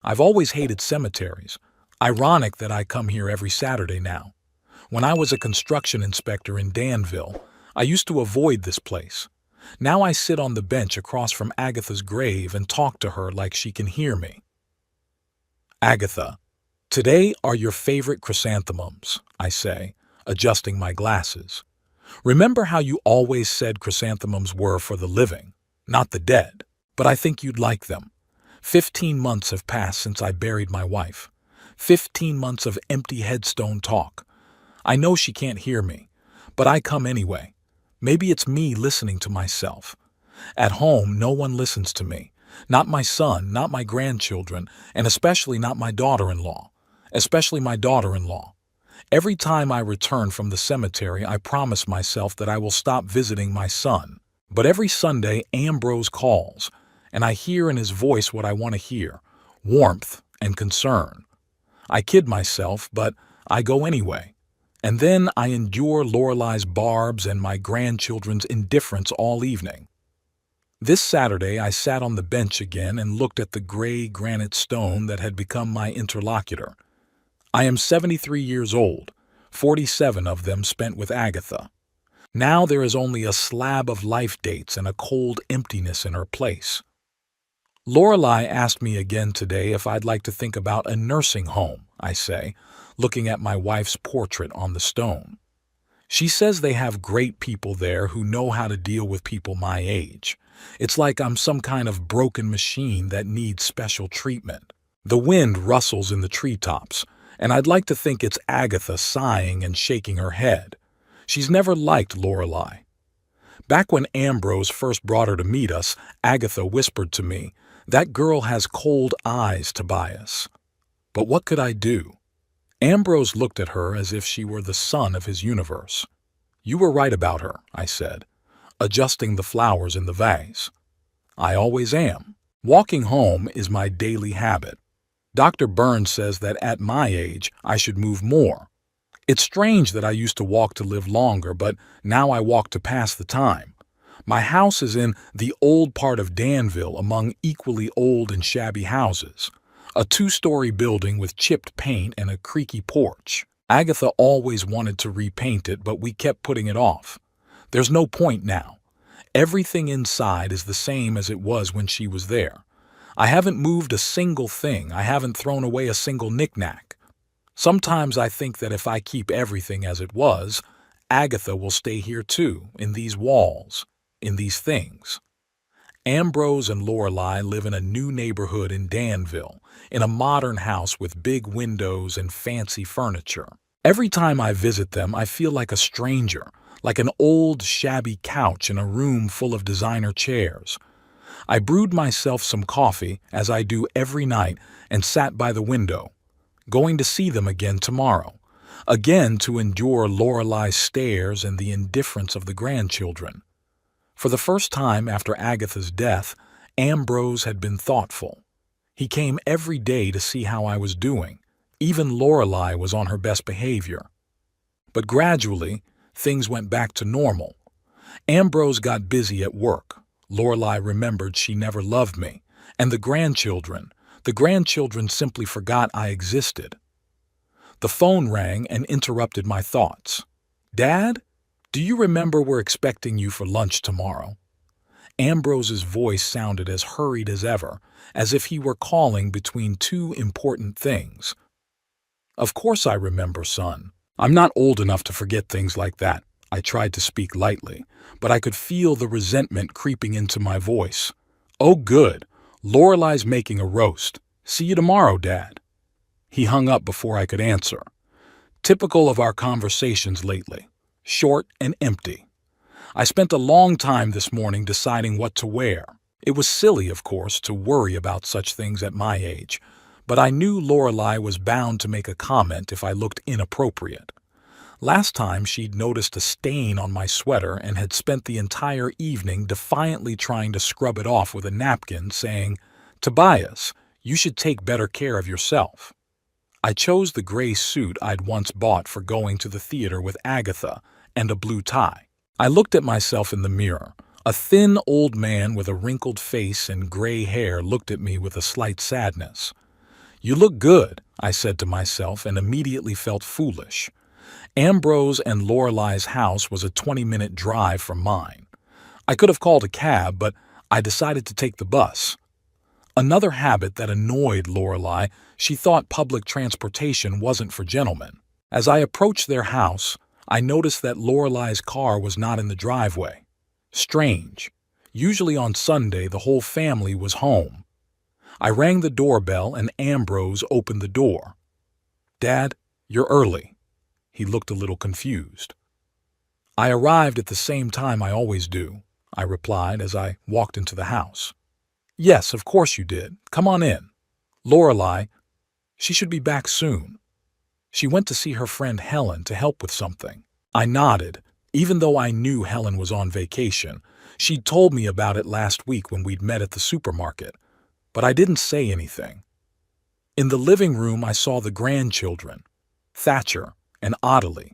I've always hated cemeteries. Ironic that I come here every Saturday now. When I was a construction inspector in Danville, I used to avoid this place. Now I sit on the bench across from Agatha's grave and talk to her like she can hear me. Agatha, today are your favorite chrysanthemums, I say, adjusting my glasses. Remember how you always said chrysanthemums were for the living, not the dead? But I think you'd like them. 15 months have passed since I buried my wife. 15 months of empty headstone talk. I know she can't hear me, but I come anyway. Maybe it's me listening to myself. At home, no one listens to me. Not my son, not my grandchildren, and especially not my daughter-in-law. Especially my daughter-in-law. Every time I return from the cemetery, I promise myself that I will stop visiting my son. But every Sunday, Ambrose calls, and I hear in his voice what I want to hear, warmth and concern. I kid myself, but I go anyway. And then I endure Lorelei's barbs and my grandchildren's indifference all evening. This Saturday I sat on the bench again and looked at the gray granite stone that had become my interlocutor. I am 73 years old, 47 of them spent with Agatha. Now there is only a slab of life dates and a cold emptiness in her place. Lorelei asked me again today if I'd like to think about a nursing home, I say, looking at my wife's portrait on the stone. She says they have great people there who know how to deal with people my age. It's like I'm some kind of broken machine that needs special treatment. The wind rustles in the treetops, and I'd like to think it's Agatha sighing and shaking her head. She's never liked Lorelei. Back when Ambrose first brought her to meet us, Agatha whispered to me, "That girl has cold eyes, Tobias." But what could I do? Ambrose looked at her as if she were the sun of his universe. "You were right about her," I said, adjusting the flowers in the vase. "I always am. Walking home is my daily habit. Dr. Burns says that at my age I should move more. It's strange that I used to walk to live longer, but now I walk to pass the time. My house is in the old part of Danville among equally old and shabby houses. A 2-story building with chipped paint and a creaky porch. Agatha always wanted to repaint it, but we kept putting it off. There's no point now. Everything inside is the same as it was when she was there. I haven't moved a single thing. I haven't thrown away a single knick-knack. Sometimes I think that if I keep everything as it was, Agatha will stay here too, in these walls, in these things. Ambrose and Lorelei live in a new neighborhood in Danville, in a modern house with big windows and fancy furniture. Every time I visit them, I feel like a stranger, like an old, shabby couch in a room full of designer chairs. I brewed myself some coffee, as I do every night, and sat by the window, going to see them again tomorrow, again to endure Lorelei's stares and the indifference of the grandchildren. For the first time after Agatha's death, Ambrose had been thoughtful. He came every day to see how I was doing. Even Lorelei was on her best behavior. But gradually, things went back to normal. Ambrose got busy at work. Lorelei remembered she never loved me. And the grandchildren simply forgot I existed. The phone rang and interrupted my thoughts. "Dad? Do you remember we're expecting you for lunch tomorrow?" Ambrose's voice sounded as hurried as ever, as if he were calling between two important things. "Of course I remember, son. I'm not old enough to forget things like that." I tried to speak lightly, but I could feel the resentment creeping into my voice. "Oh, good. Lorelei's making a roast. See you tomorrow, Dad." He hung up before I could answer. Typical of our conversations lately. Short and empty. I spent a long time this morning deciding what to wear. It was silly, of course, to worry about such things at my age, but I knew Lorelei was bound to make a comment if I looked inappropriate. Last time she'd noticed a stain on my sweater and had spent the entire evening defiantly trying to scrub it off with a napkin, saying, "Tobias, you should take better care of yourself." I chose the gray suit I'd once bought for going to the theater with Agatha and a blue tie. I looked at myself in the mirror. A thin old man with a wrinkled face and gray hair looked at me with a slight sadness. You look good, I said to myself and immediately felt foolish. Ambrose and Lorelei's house was a 20-minute drive from mine. I could have called a cab, but I decided to take the bus. Another habit that annoyed Lorelei, she thought public transportation wasn't for gentlemen. As I approached their house, I noticed that Lorelei's car was not in the driveway. Strange. Usually on Sunday, the whole family was home. I rang the doorbell and Ambrose opened the door. "Dad, you're early." He looked a little confused. "I arrived at the same time I always do," I replied as I walked into the house. "Yes, of course you did. Come on in. Lorelei, she should be back soon. She went to see her friend Helen to help with something." I nodded. Even though I knew Helen was on vacation, she'd told me about it last week when we'd met at the supermarket, but I didn't say anything. In the living room, I saw the grandchildren, Thatcher and Ottilie.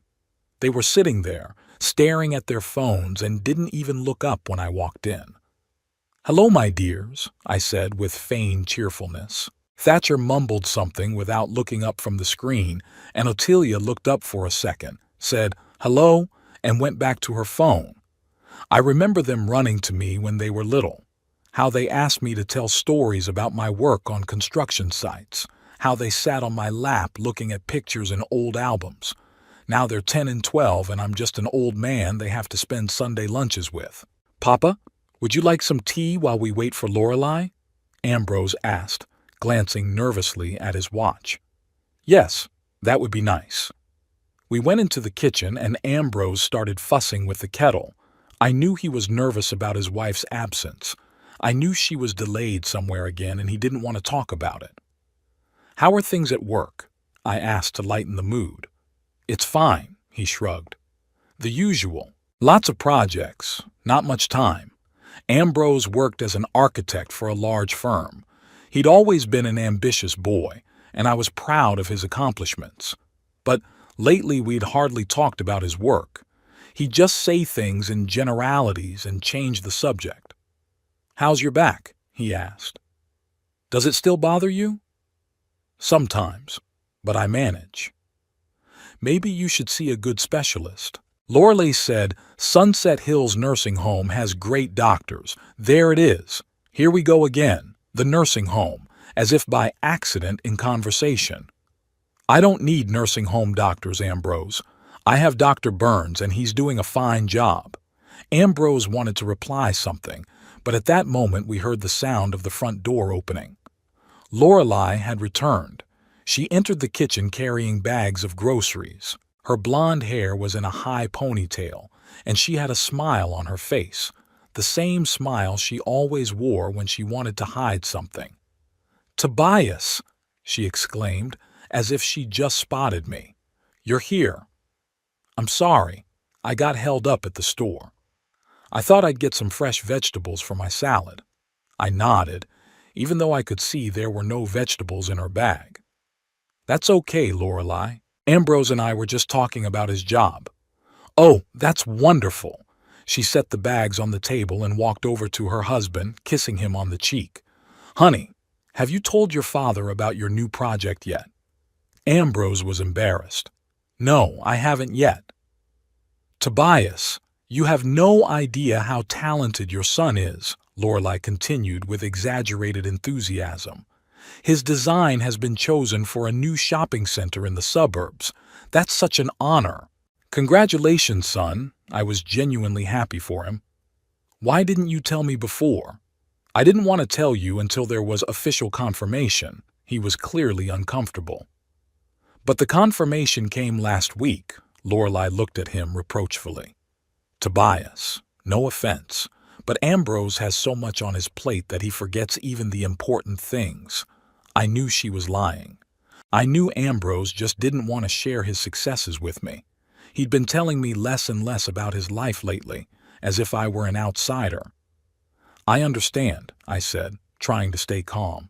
They were sitting there, staring at their phones and didn't even look up when I walked in. "Hello, my dears," I said with feigned cheerfulness. Thatcher mumbled something without looking up from the screen, and Ottilie looked up for a second, said hello, and went back to her phone. I remember them running to me when they were little, how they asked me to tell stories about my work on construction sites, how they sat on my lap looking at pictures in old albums. Now they're 10 and 12 and I'm just an old man they have to spend Sunday lunches with. "Papa, would you like some tea while we wait for Lorelei?" Ambrose asked, glancing nervously at his watch. "Yes, that would be nice." We went into the kitchen and Ambrose started fussing with the kettle. I knew he was nervous about his wife's absence. I knew she was delayed somewhere again and he didn't want to talk about it. "How are things at work?" I asked to lighten the mood. "It's fine," he shrugged. "The usual. Lots of projects, not much time." Ambrose worked as an architect for a large firm. He'd always been an ambitious boy, and I was proud of his accomplishments. But lately we'd hardly talked about his work. He'd just say things in generalities and change the subject. "How's your back?" he asked. "Does it still bother you?" "Sometimes, but I manage." "Maybe you should see a good specialist." Lorelei said, "Sunset Hills Nursing Home has great doctors. There it is. Here we go again, the nursing home, as if by accident in conversation. "I don't need nursing home doctors, Ambrose. I have Dr. Burns and he's doing a fine job." Ambrose wanted to reply something, but at that moment we heard the sound of the front door opening. Lorelei had returned. She entered the kitchen carrying bags of groceries. Her blonde hair was in a high ponytail, and she had a smile on her face, the same smile she always wore when she wanted to hide something. "Tobias!" she exclaimed, as if she just spotted me. "You're here." "I'm sorry. I got held up at the store. I thought I'd get some fresh vegetables for my salad." I nodded, even though I could see there were no vegetables in her bag. "That's okay, Lorelei. Ambrose and I were just talking about his job." "Oh, that's wonderful." She set the bags on the table and walked over to her husband, kissing him on the cheek. "Honey, have you told your father about your new project yet?" Ambrose was embarrassed. "No, I haven't yet." "Tobias, you have no idea how talented your son is," Lorelei continued with exaggerated enthusiasm. "His design has been chosen for a new shopping center in the suburbs. That's such an honor." "Congratulations, son." I was genuinely happy for him. "Why didn't you tell me before?" "I didn't want to tell you until there was official confirmation." He was clearly uncomfortable. "But the confirmation came last week." Lorelei looked at him reproachfully. "Tobias, no offense, but Ambrose has so much on his plate that he forgets even the important things." I knew she was lying. I knew Ambrose just didn't want to share his successes with me. He'd been telling me less and less about his life lately, as if I were an outsider. "I understand," I said, trying to stay calm.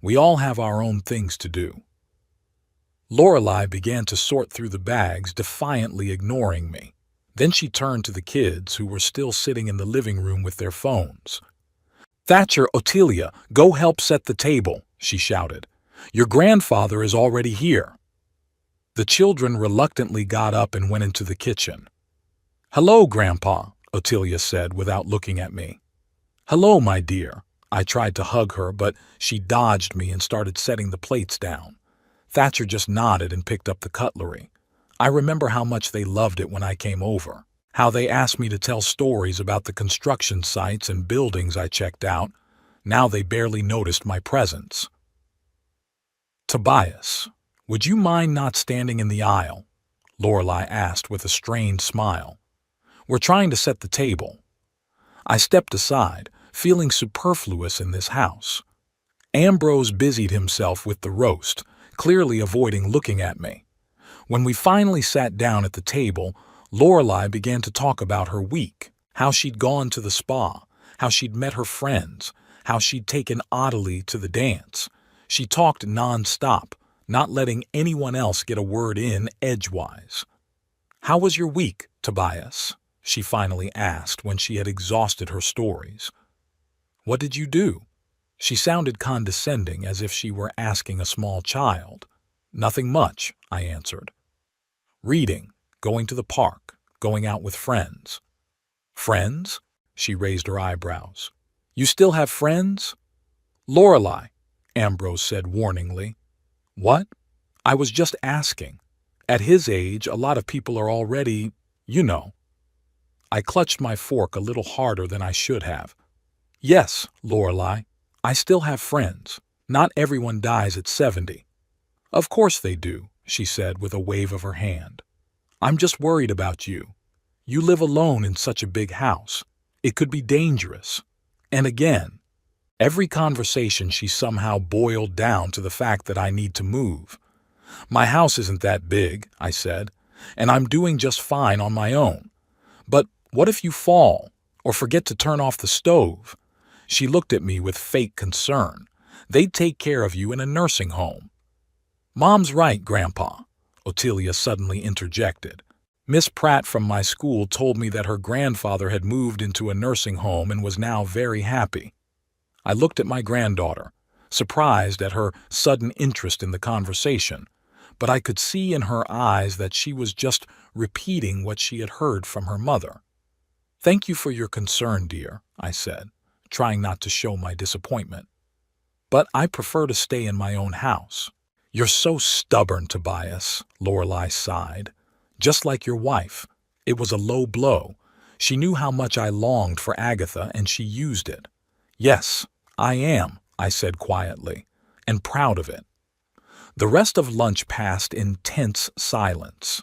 "We all have our own things to do." Lorelei began to sort through the bags, defiantly ignoring me. Then she turned to the kids, who were still sitting in the living room with their phones. "Thatcher, Ottilie, go help set the table," she shouted. Your grandfather is already here." The children reluctantly got up and went into the kitchen. "Hello, Grandpa," Ottilia said without looking at me. "Hello, my dear." I tried to hug her, but she dodged me and started setting the plates down. Thatcher just nodded and picked up the cutlery. I remember how much they loved it when I came over, how they asked me to tell stories about the construction sites and buildings I checked out. Now they barely noticed my presence. "Tobias, would you mind not standing in the aisle?" Lorelei asked with a strained smile. "We're trying to set the table." I stepped aside, feeling superfluous in this house. Ambrose busied himself with the roast, clearly avoiding looking at me. When we finally sat down at the table, Lorelei began to talk about her week, how she'd gone to the spa, how she'd met her friends, how she'd taken Ottilie to the dance. She talked non-stop, not letting anyone else get a word in edgewise. "How was your week, Tobias?" she finally asked when she had exhausted her stories. "What did you do?" She sounded condescending, as if she were asking a small child. "Nothing much," I answered. "Reading, going to the park, going out with friends." "Friends?" She raised her eyebrows. "You still have friends?" "Lorelei," Ambrose said warningly. "What?" "I was just asking. At his age, a lot of people are already, you know." I clutched my fork a little harder than I should have. "Yes, Lorelei, I still have friends. Not everyone dies at 70. "Of course they do," she said with a wave of her hand. "I'm just worried about you. You live alone in such a big house. It could be dangerous." And again, every conversation she somehow boiled down to the fact that I need to move. "My house isn't that big," I said, "and I'm doing just fine on my own. But what if you fall, or forget to turn off the stove?" She looked at me with fake concern. "They'd take care of you in a nursing home." "Mom's right, Grandpa," Ottilia suddenly interjected. "Miss Pratt from my school told me that her grandfather had moved into a nursing home and was now very happy." I looked at my granddaughter, surprised at her sudden interest in the conversation, but I could see in her eyes that she was just repeating what she had heard from her mother. "Thank you for your concern, dear," I said, trying not to show my disappointment. "But I prefer to stay in my own house." "You're so stubborn, Tobias," Lorelei sighed. "Just like your wife. It was a low blow. She knew how much I longed for Agatha, and she used it." "Yes, I am," I said quietly, "and proud of it." The rest of lunch passed in tense silence.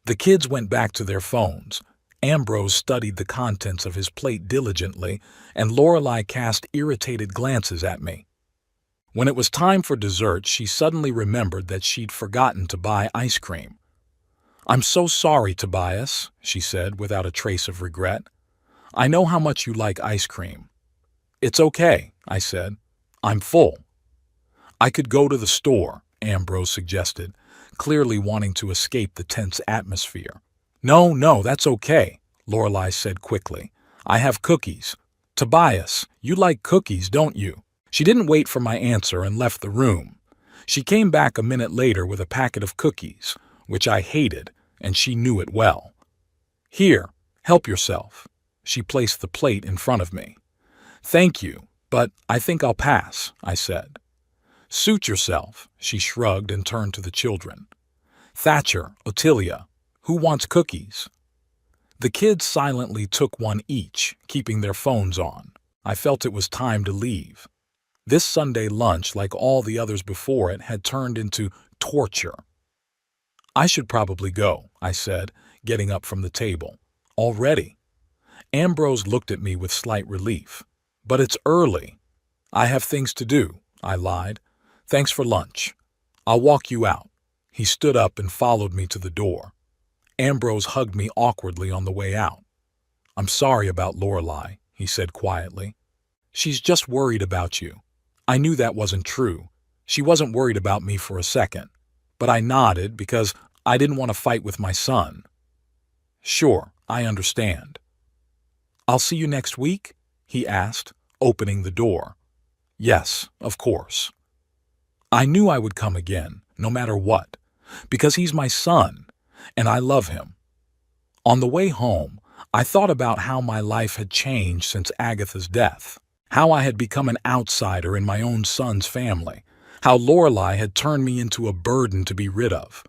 The kids went back to their phones. Ambrose studied the contents of his plate diligently, and Lorelei cast irritated glances at me. When it was time for dessert, she suddenly remembered that she'd forgotten to buy ice cream. "I'm so sorry, Tobias," she said without a trace of regret. "I know how much you like ice cream." "It's okay," I said. "I'm full." "I could go to the store," Ambrose suggested, clearly wanting to escape the tense atmosphere. No, that's okay," Lorelei said quickly. "I have cookies." "Tobias, you like cookies, don't you?" She didn't wait for my answer and left the room. She came back a minute later with a packet of cookies, which I hated, and she knew it well. "Here, help yourself." She placed the plate in front of me. "Thank you, but I think I'll pass," I said. "Suit yourself," she shrugged and turned to the children. "Thatcher, Ottilia, who wants cookies?" The kids silently took one each, keeping their phones on. I felt it was time to leave. This Sunday lunch, like all the others before it, had turned into torture. "I should probably go," I said, getting up from the table. "Already?" Ambrose looked at me with slight relief. "But it's early." "I have things to do," I lied. "Thanks for lunch. I'll walk you out." He stood up and followed me to the door. Ambrose hugged me awkwardly on the way out. "I'm sorry about Lorelei," he said quietly. "She's just worried about you." I knew that wasn't true. She wasn't worried about me for a second. But I nodded because I didn't want to fight with my son. "Sure, I understand." "I'll see you next week?" he asked, opening the door. "Yes, of course." I knew I would come again, no matter what, because he's my son, and I love him. On the way home, I thought about how my life had changed since Agatha's death, how I had become an outsider in my own son's family, how Lorelei had turned me into a burden to be rid of.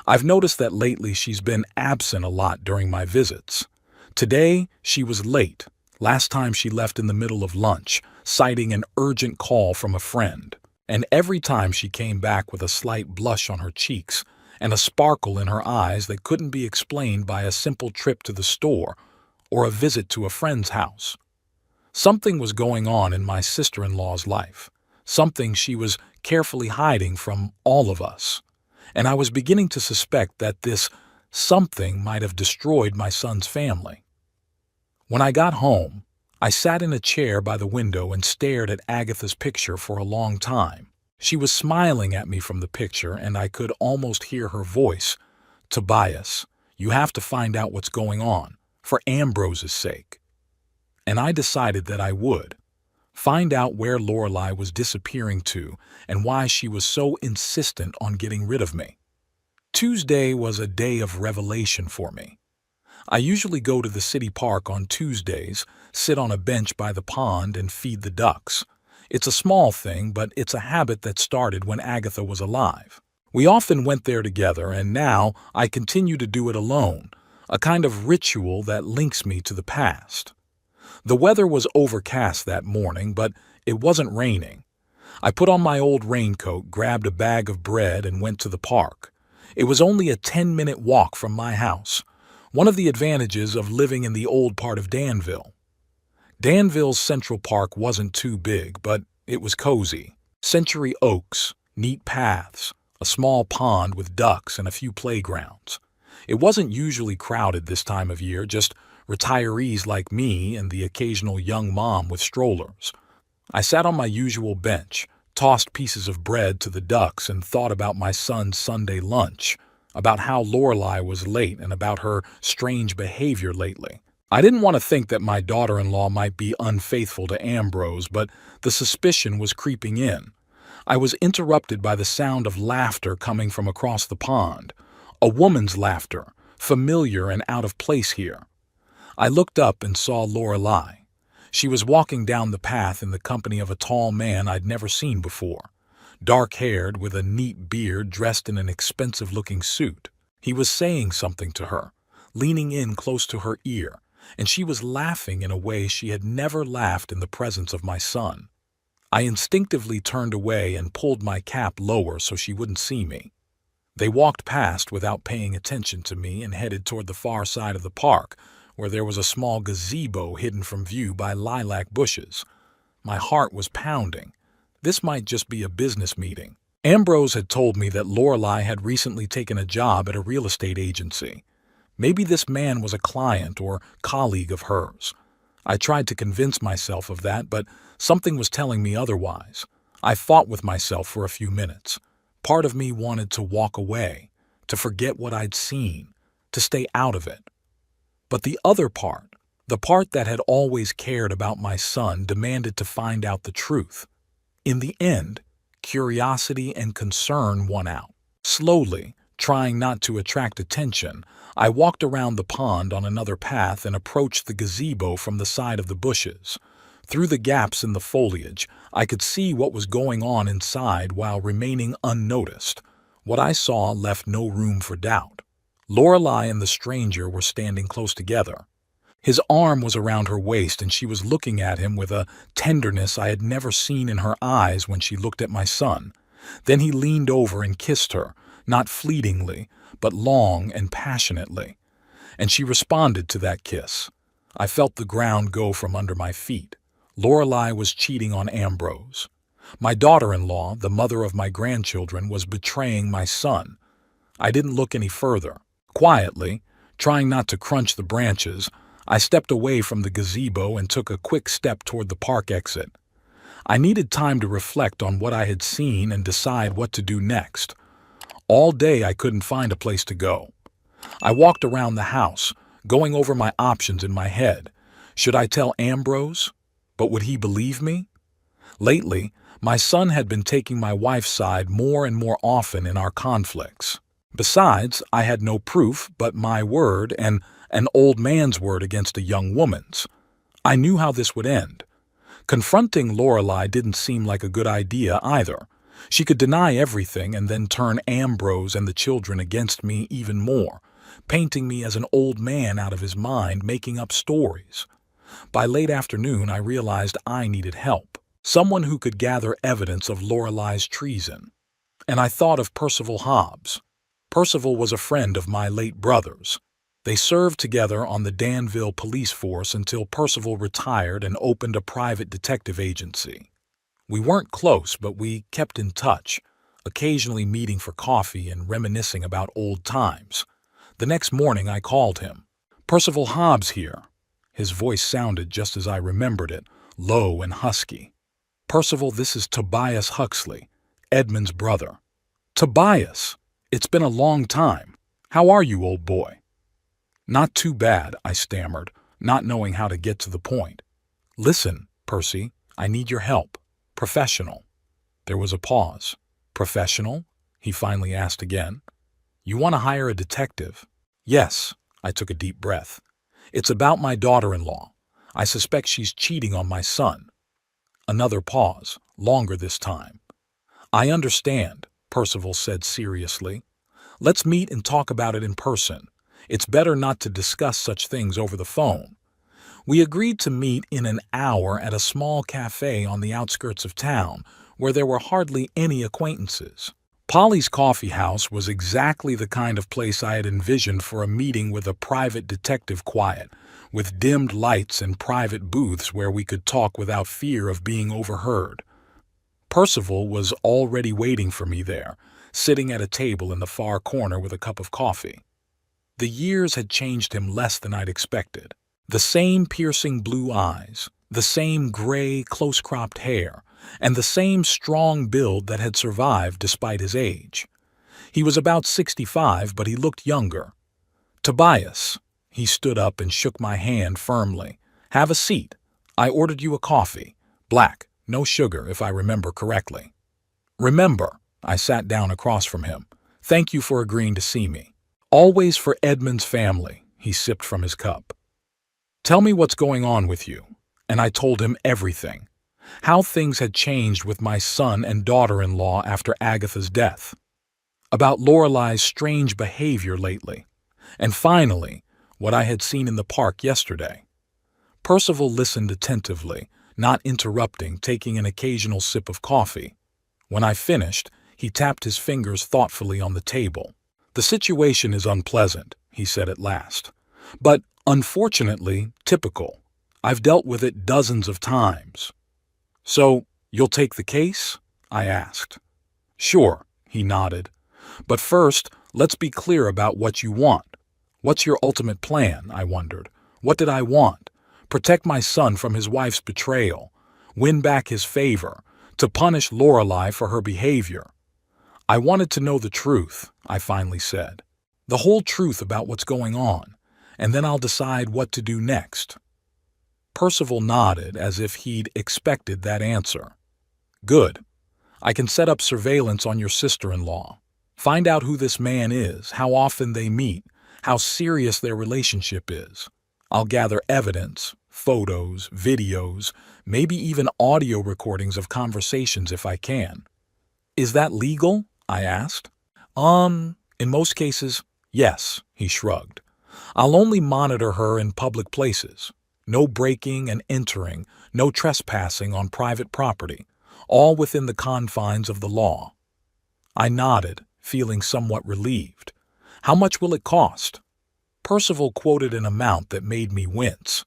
I've noticed that lately she's been absent a lot during my visits. Today, she was late. Last time she left in the middle of lunch, citing an urgent call from a friend. And every time she came back with a slight blush on her cheeks and a sparkle in her eyes that couldn't be explained by a simple trip to the store or a visit to a friend's house. Something was going on in my sister-in-law's life, something she was carefully hiding from all of us, and I was beginning to suspect that this something might have destroyed my son's family. When I got home, I sat in a chair by the window and stared at Agatha's picture for a long time. She was smiling at me from the picture, and I could almost hear her voice. "Tobias, you have to find out what's going on, for Ambrose's sake." And I decided that I would. Find out where Lorelei was disappearing to and why she was so insistent on getting rid of me. Tuesday was a day of revelation for me. I usually go to the city park on Tuesdays, sit on a bench by the pond, and feed the ducks. It's a small thing, but it's a habit that started when Agatha was alive. We often went there together, and now I continue to do it alone, a kind of ritual that links me to the past. The weather was overcast that morning, but it wasn't raining. I put on my old raincoat, grabbed a bag of bread, and went to the park. It was only a 10-minute walk from my house. One of the advantages of living in the old part of Danville. Danville's Central Park wasn't too big, but it was cozy. Century oaks, neat paths, a small pond with ducks, and a few playgrounds. It wasn't usually crowded this time of year, just retirees like me and the occasional young mom with strollers. I sat on my usual bench, tossed pieces of bread to the ducks, and thought about my son's Sunday lunch, about how Lorelei was late and about her strange behavior lately. I didn't want to think that my daughter-in-law might be unfaithful to Ambrose, but the suspicion was creeping in. I was interrupted by the sound of laughter coming from across the pond. A woman's laughter, familiar and out of place here. I looked up and saw Lorelei. She was walking down the path in the company of a tall man I'd never seen before. Dark-haired, with a neat beard, dressed in an expensive-looking suit. He was saying something to her, leaning in close to her ear, and she was laughing in a way she had never laughed in the presence of my son. I instinctively turned away and pulled my cap lower so she wouldn't see me. They walked past without paying attention to me and headed toward the far side of the park, where there was a small gazebo hidden from view by lilac bushes. My heart was pounding. This might just be a business meeting. Ambrose had told me that Lorelei had recently taken a job at a real estate agency. Maybe this man was a client or colleague of hers. I tried to convince myself of that, but something was telling me otherwise. I fought with myself for a few minutes. Part of me wanted to walk away, to forget what I'd seen, to stay out of it. But the other part, the part that had always cared about my son, demanded to find out the truth. In the end, curiosity and concern won out. Slowly, trying not to attract attention, I walked around the pond on another path and approached the gazebo from the side of the bushes. Through the gaps in the foliage, I could see what was going on inside while remaining unnoticed. What I saw left no room for doubt. Lorelei and the stranger were standing close together. His arm was around her waist, and she was looking at him with a tenderness I had never seen in her eyes when she looked at my son. Then he leaned over and kissed her, not fleetingly, but long and passionately. And she responded to that kiss. I felt the ground go from under my feet. Lorelei was cheating on Ambrose. My daughter-in-law, the mother of my grandchildren, was betraying my son. I didn't look any further. Quietly, trying not to crunch the branches, I stepped away from the gazebo and took a quick step toward the park exit. I needed time to reflect on what I had seen and decide what to do next. All day I couldn't find a place to go. I walked around the house, going over my options in my head. Should I tell Ambrose? But would he believe me? Lately, My son had been taking my wife's side more and more often in our conflicts. Besides, I had no proof but my word and an old man's word against a young woman's. I knew how this would end. Confronting Lorelei didn't seem like a good idea either. She could deny everything and then turn Ambrose and the children against me even more, painting me as an old man out of his mind, making up stories. By late afternoon, I realized I needed help. Someone who could gather evidence of Lorelei's treason. And I thought of Percival Hobbs. Percival was a friend of my late brother's. They served together on the Danville police force until Percival retired and opened a private detective agency. We weren't close, but we kept in touch, occasionally meeting for coffee and reminiscing about old times. The next morning I called him. "Percival Hobbs here." His voice sounded just as I remembered it, low and husky. "Percival, this is Tobias Huxley, Edmund's brother." "Tobias! It's been a long time. How are you, old boy?" "Not too bad," I stammered, not knowing how to get to the point. "Listen, Percy, I need your help. Professional." There was a pause. "Professional?" he finally asked again. "You want to hire a detective?" "Yes." I took a deep breath. "It's about my daughter-in-law. I suspect she's cheating on my son." Another pause, longer this time. "I understand," Percival said seriously. "Let's meet and talk about it in person. It's better not to discuss such things over the phone." We agreed to meet in an hour at a small cafe on the outskirts of town, where there were hardly any acquaintances. Polly's Coffee House was exactly the kind of place I had envisioned for a meeting with a private detective, quiet, with dimmed lights and private booths where we could talk without fear of being overheard. Percival was already waiting for me there, sitting at a table in the far corner with a cup of coffee. The years had changed him less than I'd expected. The same piercing blue eyes, the same gray, close-cropped hair, and the same strong build that had survived despite his age. He was about 65, but he looked younger. "Tobias." He stood up and shook my hand firmly. "Have a seat. I ordered you a coffee. Black, no sugar, if I remember correctly." "Remember." I sat down across from him. "Thank you for agreeing to see me." "Always for Edmund's family." He sipped from his cup. "Tell me what's going on with you." And I told him everything. How things had changed with my son and daughter-in-law after Agatha's death. About Lorelei's strange behavior lately. And finally, what I had seen in the park yesterday. Percival listened attentively, not interrupting, taking an occasional sip of coffee. When I finished, he tapped his fingers thoughtfully on the table. "The situation is unpleasant," he said at last. "But, unfortunately, typical. I've dealt with it dozens of times." "So, you'll take the case?" I asked. "Sure," he nodded. "But first, let's be clear about what you want. What's your ultimate plan?" I wondered. What did I want? Protect my son from his wife's betrayal, win back his favor, to punish Lorelei for her behavior. "I wanted to know the truth," I finally said. "The whole truth about what's going on, and then I'll decide what to do next." Percival nodded as if he'd expected that answer. "Good. I can set up surveillance on your sister-in-law. Find out who this man is, how often they meet, how serious their relationship is. I'll gather evidence, photos, videos, maybe even audio recordings of conversations if I can." "Is that legal?" I asked. In most cases, yes," he shrugged. "I'll only monitor her in public places. No breaking and entering, no trespassing on private property, all within the confines of the law." I nodded, feeling somewhat relieved. "How much will it cost?" Percival quoted an amount that made me wince.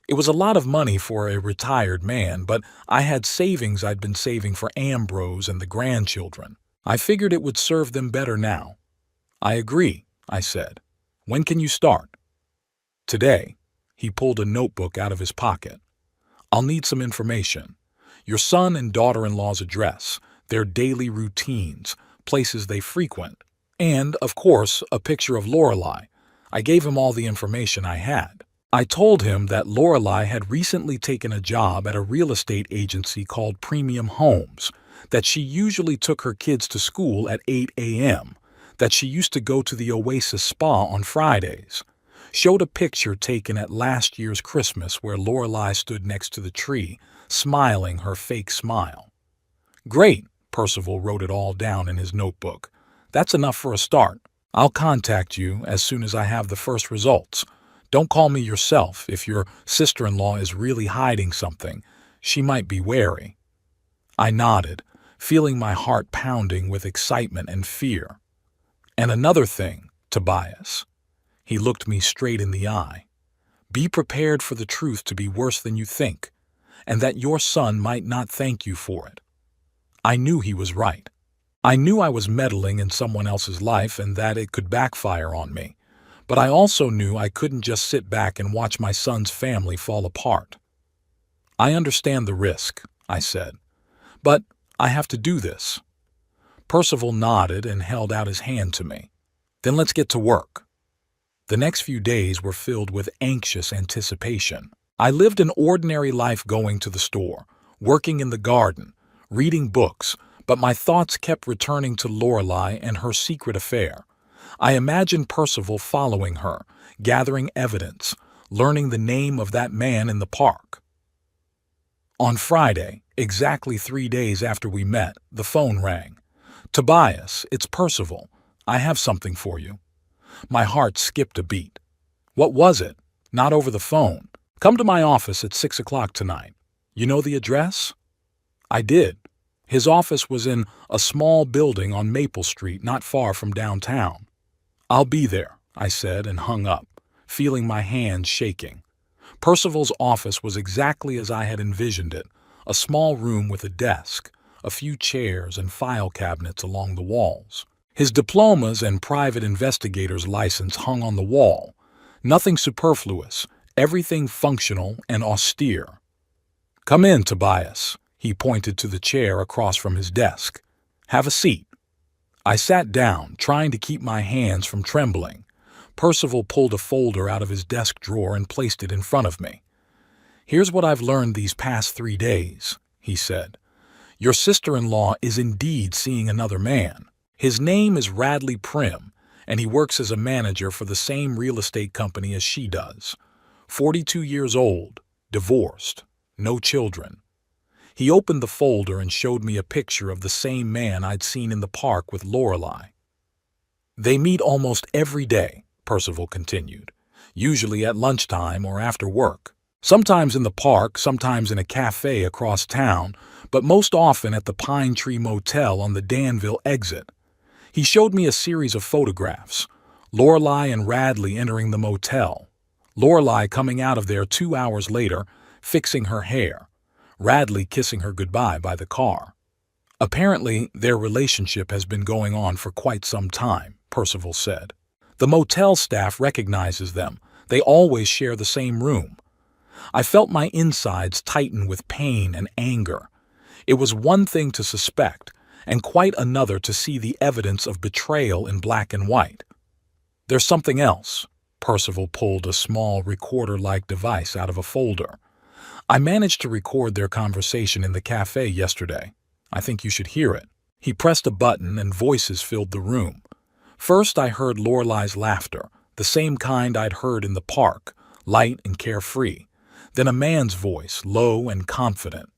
It was a lot of money for a retired man, but I had savings I'd been saving for Ambrose and the grandchildren. I figured it would serve them better now. "I agree," I said. "When can you start?" "Today." He pulled a notebook out of his pocket. "I'll need some information. Your son and daughter-in-law's address, their daily routines, places they frequent, and, of course, a picture of Lorelei. I gave him all the information I had." I told him that Lorelei had recently taken a job at a real estate agency called Premium Homes, that she usually took her kids to school at 8 a.m., that she used to go to the Oasis Spa on Fridays. Showed a picture taken at last year's Christmas where Lorelei stood next to the tree, smiling her fake smile. Great, Percival wrote it all down in his notebook. That's enough for a start. I'll contact you as soon as I have the first results. Don't call me yourself. If your sister-in-law is really hiding something, she might be wary. I nodded, feeling my heart pounding with excitement and fear. And another thing, Tobias. He looked me straight in the eye. Be prepared for the truth to be worse than you think, and that your son might not thank you for it. I knew he was right. I knew I was meddling in someone else's life and that it could backfire on me. But I also knew I couldn't just sit back and watch my son's family fall apart. I understand the risk, I said, but I have to do this. Percival nodded and held out his hand to me. Then let's get to work. The next few days were filled with anxious anticipation. I lived an ordinary life, going to the store, working in the garden, reading books, but my thoughts kept returning to Lorelei and her secret affair. I imagined Percival following her, gathering evidence, learning the name of that man in the park. On Friday, exactly 3 days after we met, the phone rang. Tobias, it's Percival. I have something for you. My heart skipped a beat. What was it? Not over the phone. Come to my office at 6 o'clock tonight. You know the address? I did. His office was in a small building on Maple Street, not far from downtown. I'll be there, I said and hung up, feeling my hands shaking. Percival's office was exactly as I had envisioned it, a small room with a desk, a few chairs and file cabinets along the walls. His diplomas and private investigator's license hung on the wall. Nothing superfluous, everything functional and austere. Come in, Tobias. He pointed to the chair across from his desk. Have a seat. I sat down, trying to keep my hands from trembling. Percival pulled a folder out of his desk drawer and placed it in front of me. Here's what I've learned these past 3 days, he said. Your sister-in-law is indeed seeing another man. His name is Radley Prim, and he works as a manager for the same real estate company as she does. 42 years old, divorced, no children. He opened the folder and showed me a picture of the same man I'd seen in the park with Lorelei. They meet almost every day, Percival continued, usually at lunchtime or after work. Sometimes in the park, sometimes in a cafe across town, but most often at the Pine Tree Motel on the Danville exit. He showed me a series of photographs, Lorelei and Radley entering the motel, Lorelei coming out of there 2 hours later, fixing her hair, Radley kissing her goodbye by the car. Apparently, their relationship has been going on for quite some time, Percival said. The motel staff recognizes them. They always share the same room. I felt my insides tighten with pain and anger. It was one thing to suspect, and quite another to see the evidence of betrayal in black and white. There's something else. Percival pulled a small recorder-like device out of a folder. I managed to record their conversation in the cafe yesterday. I think you should hear it. He pressed a button and voices filled the room. First I heard Lorelei's laughter, the same kind I'd heard in the park, light and carefree. Then a man's voice, low and confident.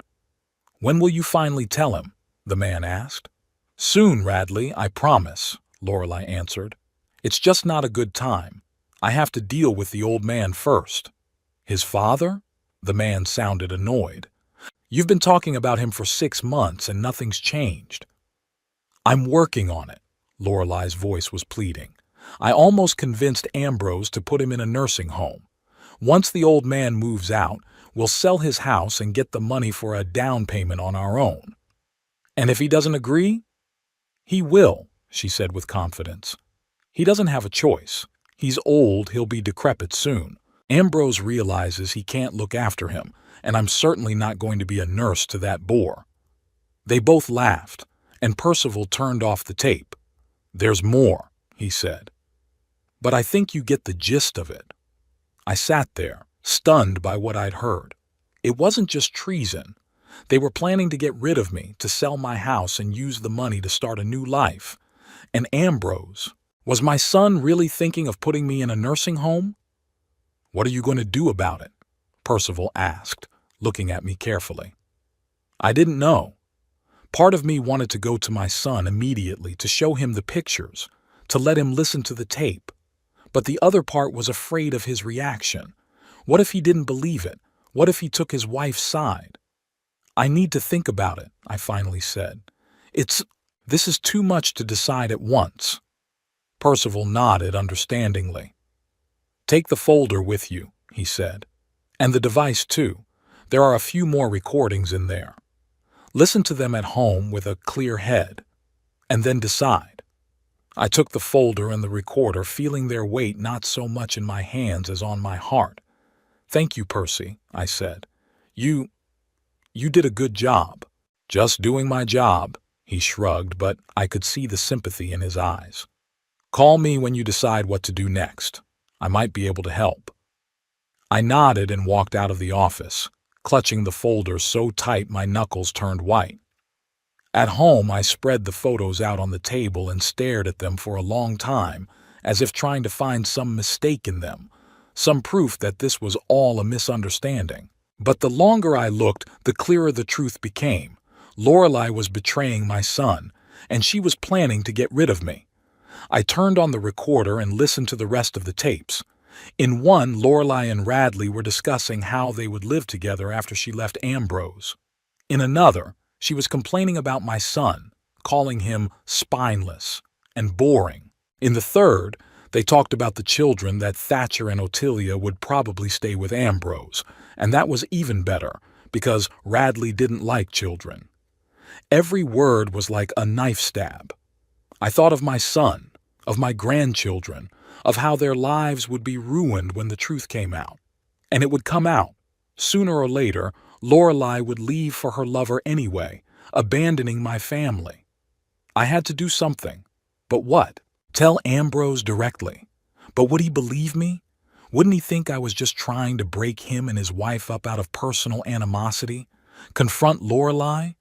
When will you finally tell him? The man asked. Soon, Radley, I promise, Lorelei answered. It's just not a good time. I have to deal with the old man first. His father? The man sounded annoyed. You've been talking about him for 6 months and nothing's changed. I'm working on it, Lorelei's voice was pleading. I almost convinced Ambrose to put him in a nursing home. Once the old man moves out, we'll sell his house and get the money for a down payment on our own. And if he doesn't agree? He will, she said with confidence. He doesn't have a choice. He's old, he'll be decrepit soon. Ambrose realizes he can't look after him, and I'm certainly not going to be a nurse to that bore. They both laughed, and Percival turned off the tape. There's more, he said. But I think you get the gist of it. I sat there, stunned by what I'd heard. It wasn't just treason. They were planning to get rid of me, to sell my house and use the money to start a new life. And Ambrose, was my son really thinking of putting me in a nursing home? What are you going to do about it? Percival asked, looking at me carefully. I didn't know. Part of me wanted to go to my son immediately to show him the pictures, to let him listen to the tape. But the other part was afraid of his reaction. What if he didn't believe it? What if he took his wife's side? I need to think about it, I finally said. This is too much to decide at once. Percival nodded understandingly. Take the folder with you, he said. And the device too. There are a few more recordings in there. Listen to them at home with a clear head, and then decide. I took the folder and the recorder, feeling their weight not so much in my hands as on my heart. Thank you, Percy, I said. You did a good job. Just doing my job, he shrugged, but I could see the sympathy in his eyes. Call me when you decide what to do next. I might be able to help. I nodded and walked out of the office, clutching the folder so tight my knuckles turned white. At home, I spread the photos out on the table and stared at them for a long time, as if trying to find some mistake in them, some proof that this was all a misunderstanding. But the longer I looked, the clearer the truth became. Lorelei was betraying my son, and she was planning to get rid of me. I turned on the recorder and listened to the rest of the tapes. In one, Lorelei and Radley were discussing how they would live together after she left Ambrose. In another, she was complaining about my son, calling him spineless and boring. In the third, they talked about the children, that Thatcher and Ottilia would probably stay with Ambrose, and that was even better, because Radley didn't like children. Every word was like a knife stab. I thought of my son, of my grandchildren, of how their lives would be ruined when the truth came out. And it would come out. Sooner or later, Lorelei would leave for her lover anyway, abandoning my family. I had to do something. But what? Tell Ambrose directly. But would he believe me? Wouldn't he think I was just trying to break him and his wife up out of personal animosity? Confront Lorelei?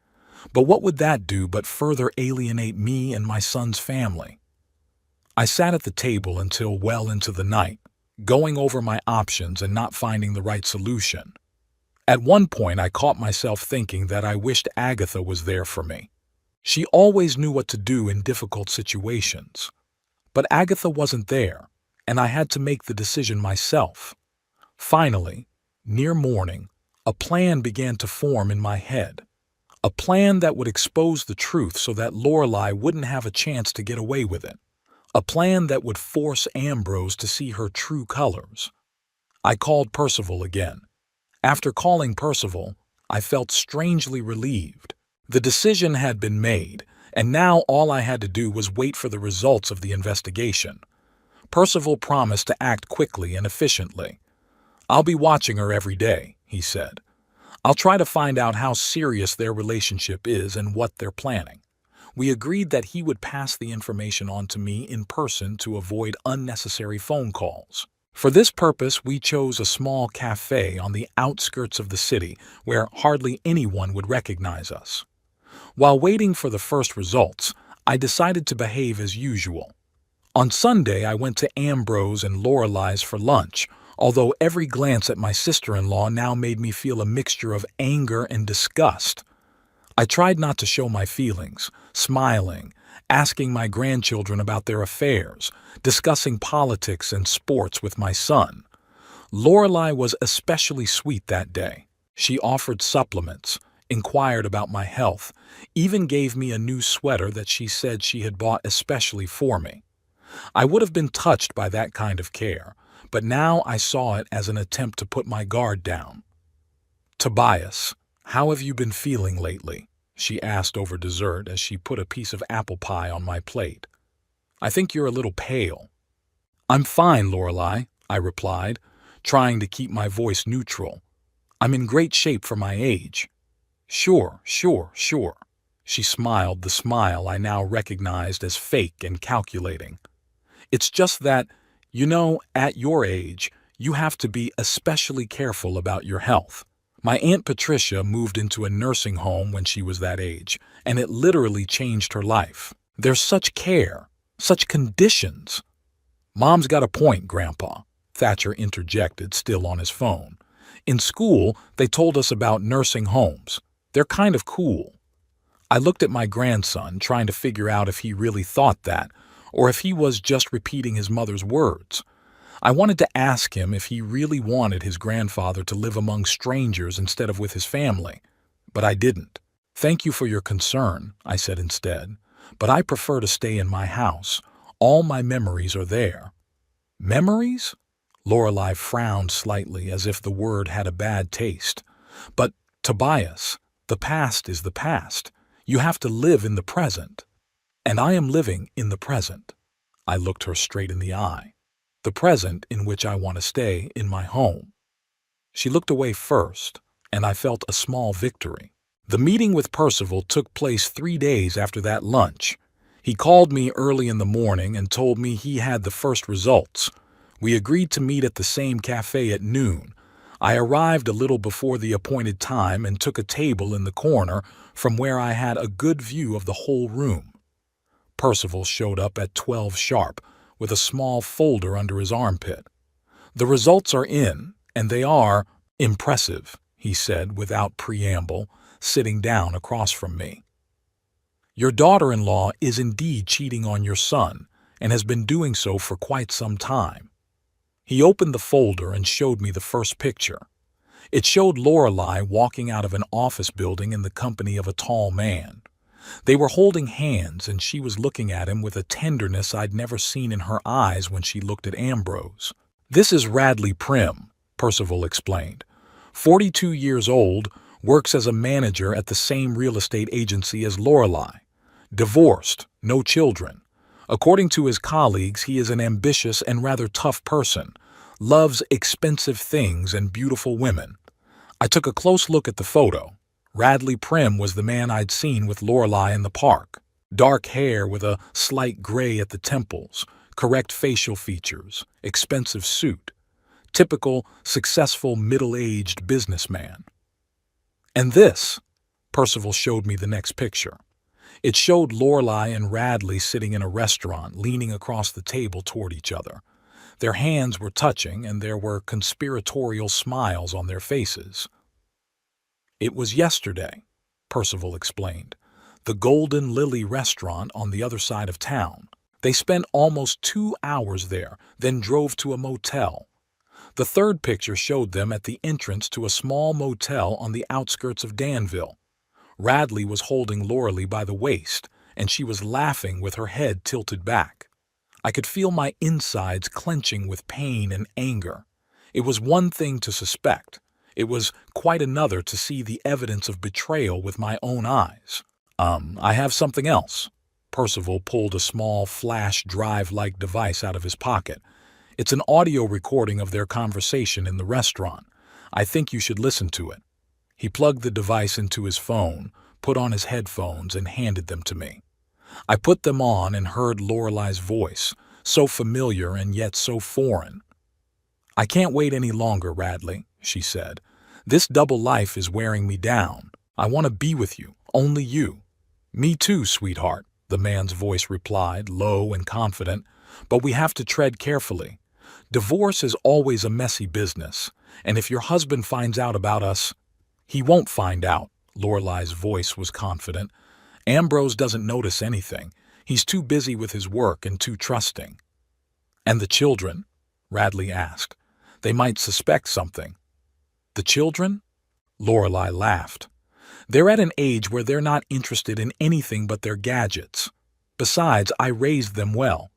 But what would that do but further alienate me and my son's family? I sat at the table until well into the night, going over my options and not finding the right solution. At one point, I caught myself thinking that I wished Agatha was there for me. She always knew what to do in difficult situations. But Agatha wasn't there, and I had to make the decision myself. Finally, near morning, a plan began to form in my head. A plan that would expose the truth so that Lorelei wouldn't have a chance to get away with it. A plan that would force Ambrose to see her true colors. I called Percival again. After calling Percival, I felt strangely relieved. The decision had been made, and now all I had to do was wait for the results of the investigation. Percival promised to act quickly and efficiently. I'll be watching her every day, he said. I'll try to find out how serious their relationship is and what they're planning. We agreed that he would pass the information on to me in person to avoid unnecessary phone calls. For this purpose, we chose a small cafe on the outskirts of the city where hardly anyone would recognize us. While waiting for the first results, I decided to behave as usual. On Sunday, I went to Ambrose and Lorelei's for lunch, although every glance at my sister-in-law now made me feel a mixture of anger and disgust. I tried not to show my feelings, smiling, asking my grandchildren about their affairs, discussing politics and sports with my son. Lorelei was especially sweet that day. She offered supplements, inquired about my health, even gave me a new sweater that she said she had bought especially for me. I would have been touched by that kind of care, but now I saw it as an attempt to put my guard down. Tobias, how have you been feeling lately? She asked over dessert as she put a piece of apple pie on my plate. I think you're a little pale. I'm fine, Lorelei, I replied, trying to keep my voice neutral. I'm in great shape for my age. Sure. She smiled, the smile I now recognized as fake and calculating. It's just that, at your age, You have to be especially careful about your health. My Aunt Patricia moved into a nursing home when she was that age, and it literally changed her life. There's such care, such conditions. Mom's got a point, Grandpa, Thatcher interjected, still on his phone. In school, they told us about nursing homes. They're kind of cool. I looked at my grandson, trying to figure out if he really thought that, or if he was just repeating his mother's words. I wanted to ask him if he really wanted his grandfather to live among strangers instead of with his family, but I didn't. Thank you for your concern, I said instead, but I prefer to stay in my house. All my memories are there. Memories? Lorelei frowned slightly as if the word had a bad taste. But, Tobias, the past is the past. You have to live in the present. And I am living in the present. I looked her straight in the eye. The present in which I want to stay in my home. She looked away first, and I felt a small victory. The meeting with Percival took place 3 days after that lunch. He called me early in the morning and told me he had the first results. We agreed to meet at the same cafe at noon. I arrived a little before the appointed time and took a table in the corner from where I had a good view of the whole room. Percival showed up at 12 sharp, with a small folder under his armpit. The results are in, and they are impressive, he said without preamble, sitting down across from me. Your daughter-in-law is indeed cheating on your son, and has been doing so for quite some time. He opened the folder and showed me the first picture. It showed Lorelei walking out of an office building in the company of a tall man. They were holding hands, and she was looking at him with a tenderness I'd never seen in her eyes when she looked at Ambrose. This is Radley Prim, Percival explained. 42 years old, works as a manager at the same real estate agency as Lorelei. Divorced, no children. According to his colleagues, he is an ambitious and rather tough person, loves expensive things and beautiful women. I took a close look at the photo. Radley Prim was the man I'd seen with Lorelei in the park. Dark hair with a slight gray at the temples, correct facial features, expensive suit. Typical, successful, middle-aged businessman. And this, Percival showed me the next picture. It showed Lorelei and Radley sitting in a restaurant, leaning across the table toward each other. Their hands were touching, and there were conspiratorial smiles on their faces. It was yesterday, Percival explained. The Golden Lily restaurant on the other side of town. They spent almost 2 hours there, then drove to a motel. The third picture showed them at the entrance to a small motel on the outskirts of Danville. Radley was holding Lorelei by the waist, and she was laughing with her head tilted back. I could feel my insides clenching with pain and anger. It was one thing to suspect. It was quite another to see the evidence of betrayal with my own eyes. I have something else. Percival pulled a small flash drive-like device out of his pocket. It's an audio recording of their conversation in the restaurant. I think you should listen to it. He plugged the device into his phone, put on his headphones, and handed them to me. I put them on and heard Lorelei's voice, so familiar and yet so foreign. I can't wait any longer, Radley, she said. This double life is wearing me down. I want to be with you, only you. Me too, sweetheart, the man's voice replied, low and confident, but we have to tread carefully. Divorce is always a messy business, and if your husband finds out about us, he won't find out, Lorelei's voice was confident. Ambrose doesn't notice anything. He's too busy with his work and too trusting. And the children? Radley asked. They might suspect something. The children? Lorelei laughed. They're at an age where they're not interested in anything but their gadgets. Besides, I raised them well.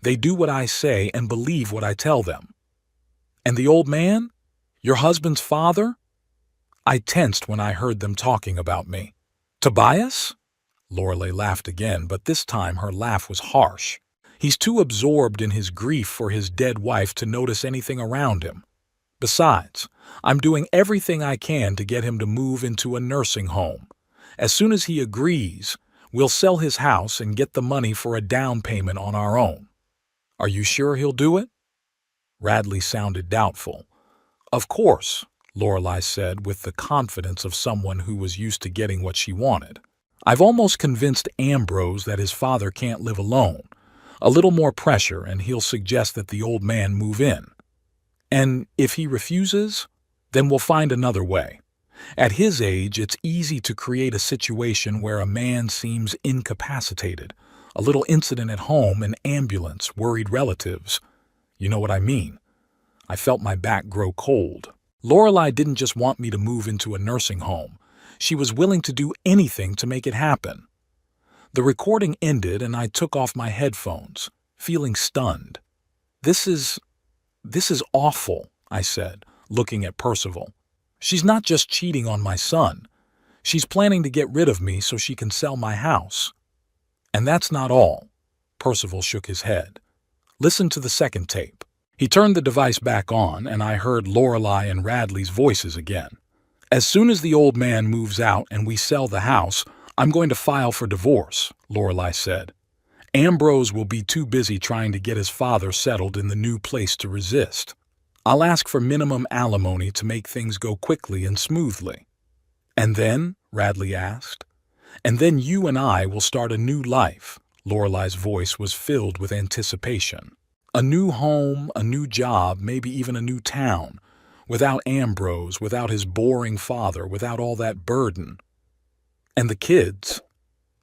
They do what I say and believe what I tell them. And the old man? Your husband's father? I tensed when I heard them talking about me. Tobias? Lorelei laughed again, but this time her laugh was harsh. He's too absorbed in his grief for his dead wife to notice anything around him. Besides, I'm doing everything I can to get him to move into a nursing home. As soon as he agrees, we'll sell his house and get the money for a down payment on our own. Are you sure he'll do it? Radley sounded doubtful. Of course, Lorelei said with the confidence of someone who was used to getting what she wanted. I've almost convinced Ambrose that his father can't live alone. A little more pressure and he'll suggest that the old man move in. And if he refuses, then we'll find another way. At his age, it's easy to create a situation where a man seems incapacitated. A little incident at home, an ambulance, worried relatives. You know what I mean? I felt my back grow cold. Lorelei didn't just want me to move into a nursing home. She was willing to do anything to make it happen. The recording ended and I took off my headphones, feeling stunned. This is awful, I said, looking at Percival. She's not just cheating on my son. She's planning to get rid of me so she can sell my house. And that's not all. Percival shook his head. Listen to the second tape. He turned the device back on and I heard Lorelei and Radley's voices again. As soon as the old man moves out and we sell the house, I'm going to file for divorce, Lorelei said. Ambrose will be too busy trying to get his father settled in the new place to resist. I'll ask for minimum alimony to make things go quickly and smoothly. And then, Radley asked, and then you and I will start a new life. Lorelei's voice was filled with anticipation. A new home, a new job, maybe even a new town. Without Ambrose, without his boring father, without all that burden. And the kids?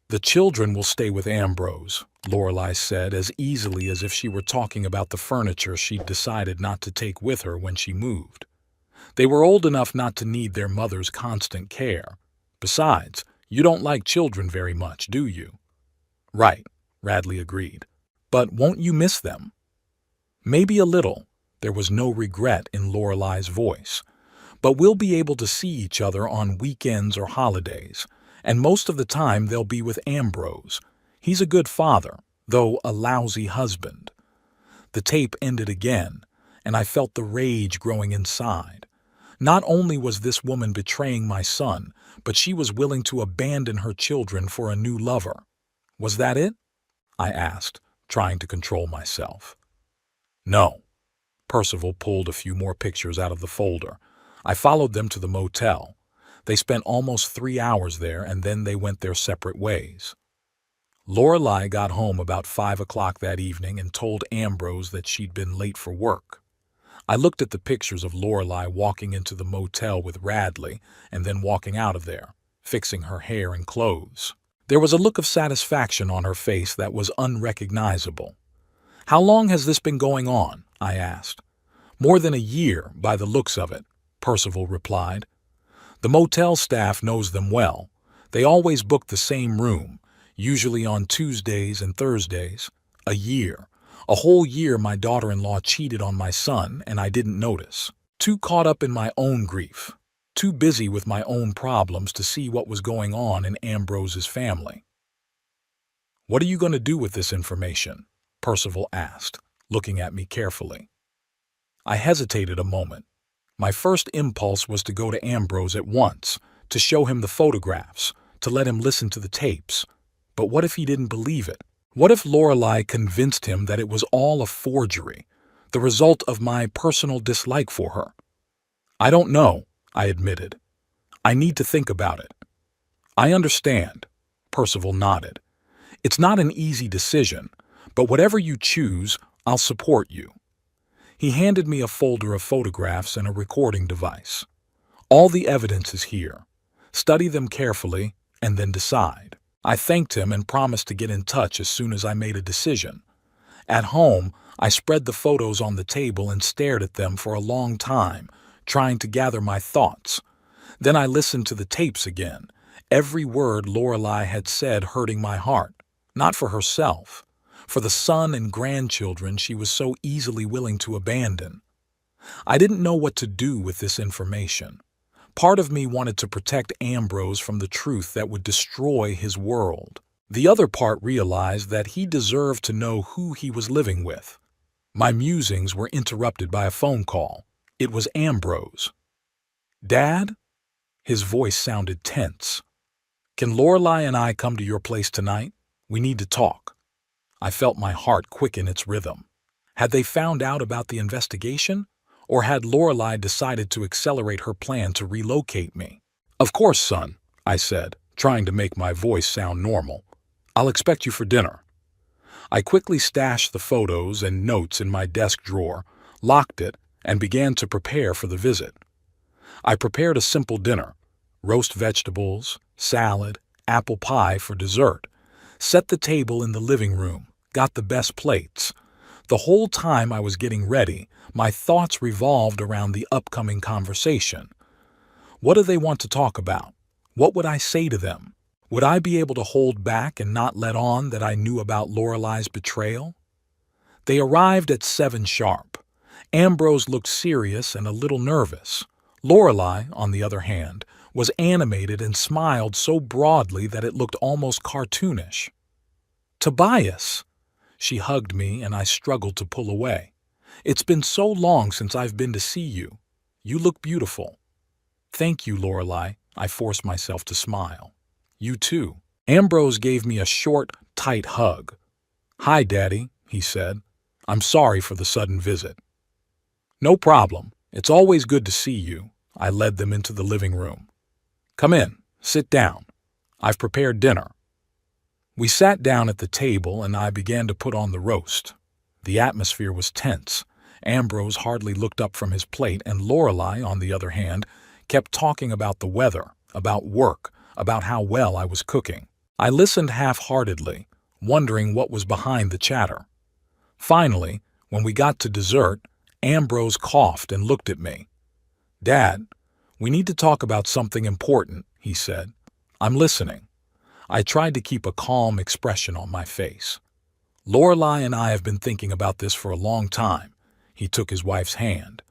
The children will stay with Ambrose, Lorelei said as easily as if she were talking about the furniture she'd decided not to take with her when she moved. They were old enough not to need their mother's constant care. Besides, you don't like children very much, do you? Right, Radley agreed. But won't you miss them? Maybe a little. There was no regret in Lorelei's voice. But we'll be able to see each other on weekends or holidays, and most of the time they'll be with Ambrose. He's a good father, though a lousy husband. The tape ended again, and I felt the rage growing inside. Not only was this woman betraying my son, but she was willing to abandon her children for a new lover. Was that it? I asked, trying to control myself. No. Percival pulled a few more pictures out of the folder. I followed them to the motel. They spent almost 3 hours there, and then they went their separate ways. Lorelei got home about 5 o'clock that evening and told Ambrose that she'd been late for work. I looked at the pictures of Lorelei walking into the motel with Radley and then walking out of there, fixing her hair and clothes. There was a look of satisfaction on her face that was unrecognizable. How long has this been going on? I asked. More than a year, by the looks of it, Percival replied. The motel staff knows them well. They always book the same room, usually on Tuesdays and Thursdays. A year. A whole year my daughter-in-law cheated on my son, and I didn't notice. Too caught up in my own grief. Too busy with my own problems to see what was going on in Ambrose's family. What are you going to do with this information? Percival asked, looking at me carefully. I hesitated a moment. My first impulse was to go to Ambrose at once, to show him the photographs, to let him listen to the tapes. But what if he didn't believe it? What if Lorelei convinced him that it was all a forgery, the result of my personal dislike for her? I don't know, I admitted. I need to think about it. I understand, Percival nodded. It's not an easy decision, but whatever you choose, I'll support you. He handed me a folder of photographs and a recording device. All the evidence is here. Study them carefully and then decide. I thanked him and promised to get in touch as soon as I made a decision. At home, I spread the photos on the table and stared at them for a long time, trying to gather my thoughts. Then I listened to the tapes again, every word Lorelei had said hurting my heart, not for herself, for the son and grandchildren she was so easily willing to abandon. I didn't know what to do with this information. Part of me wanted to protect Ambrose from the truth that would destroy his world. The other part realized that he deserved to know who he was living with. My musings were interrupted by a phone call. It was Ambrose. Dad? His voice sounded tense. Can Lorelei and I come to your place tonight? We need to talk. I felt my heart quicken its rhythm. Had they found out about the investigation? Or had Lorelei decided to accelerate her plan to relocate me? Of course, son, I said, trying to make my voice sound normal. I'll expect you for dinner. I quickly stashed the photos and notes in my desk drawer, locked it, and began to prepare for the visit. I prepared a simple dinner: roast vegetables, salad, apple pie for dessert, set the table in the living room, got the best plates. The whole time I was getting ready, my thoughts revolved around the upcoming conversation. What do they want to talk about? What would I say to them? Would I be able to hold back and not let on that I knew about Lorelei's betrayal? They arrived at 7 sharp. Ambrose looked serious and a little nervous. Lorelei, on the other hand, was animated and smiled so broadly that it looked almost cartoonish. "Tobias!" She hugged me and I struggled to pull away. "It's been so long since I've been to see you. You look beautiful." "Thank you, Lorelei," I forced myself to smile. "You too." Ambrose gave me a short, tight hug. "Hi, Daddy," he said. "I'm sorry for the sudden visit." "No problem. It's always good to see you." I led them into the living room. "Come in. Sit down. I've prepared dinner." We sat down at the table and I began to put on the roast. The atmosphere was tense. Ambrose hardly looked up from his plate, and Lorelei, on the other hand, kept talking about the weather, about work, about how well I was cooking. I listened half-heartedly, wondering what was behind the chatter. Finally, when we got to dessert, Ambrose coughed and looked at me. "Dad, we need to talk about something important," he said. "I'm listening." I tried to keep a calm expression on my face. "Lorelei and I have been thinking about this for a long time." He took his wife's hand.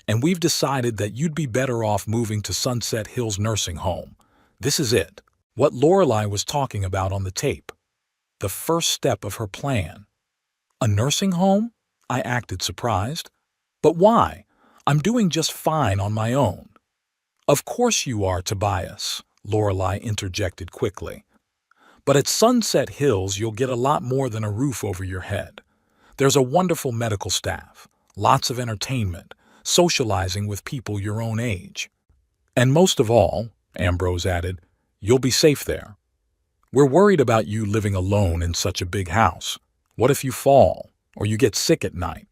"And we've decided that you'd be better off moving to Sunset Hills Nursing Home. This is it." What Lorelei was talking about on the tape. The first step of her plan. "A nursing home?" I acted surprised. "But why? I'm doing just fine on my own." "Of course you are, Tobias," Lorelei interjected quickly. "But at Sunset Hills you'll get a lot more than a roof over your head. There's a wonderful medical staff, lots of entertainment, socializing with people your own age. And most of all," Ambrose added, "you'll be safe there. We're worried about you living alone in such a big house. What if you fall, or you get sick at night?"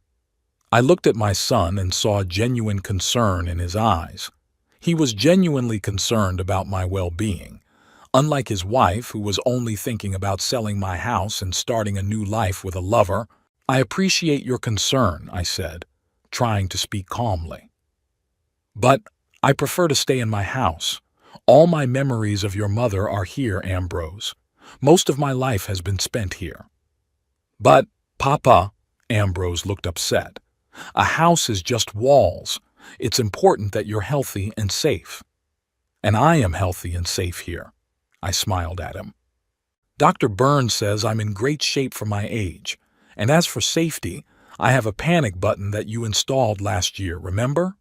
I looked at my son and saw genuine concern in his eyes. He was genuinely concerned about my well-being. Unlike his wife, who was only thinking about selling my house and starting a new life with a lover. "I appreciate your concern," I said, trying to speak calmly. "But I prefer to stay in my house. All my memories of your mother are here, Ambrose. Most of my life has been spent here." "But, Papa," Ambrose looked upset, "a house is just walls. It's important that you're healthy and safe." "And I am healthy and safe here." I smiled at him. "Dr. Burns says I'm in great shape for my age. And as for safety, I have a panic button that you installed last year, remember?"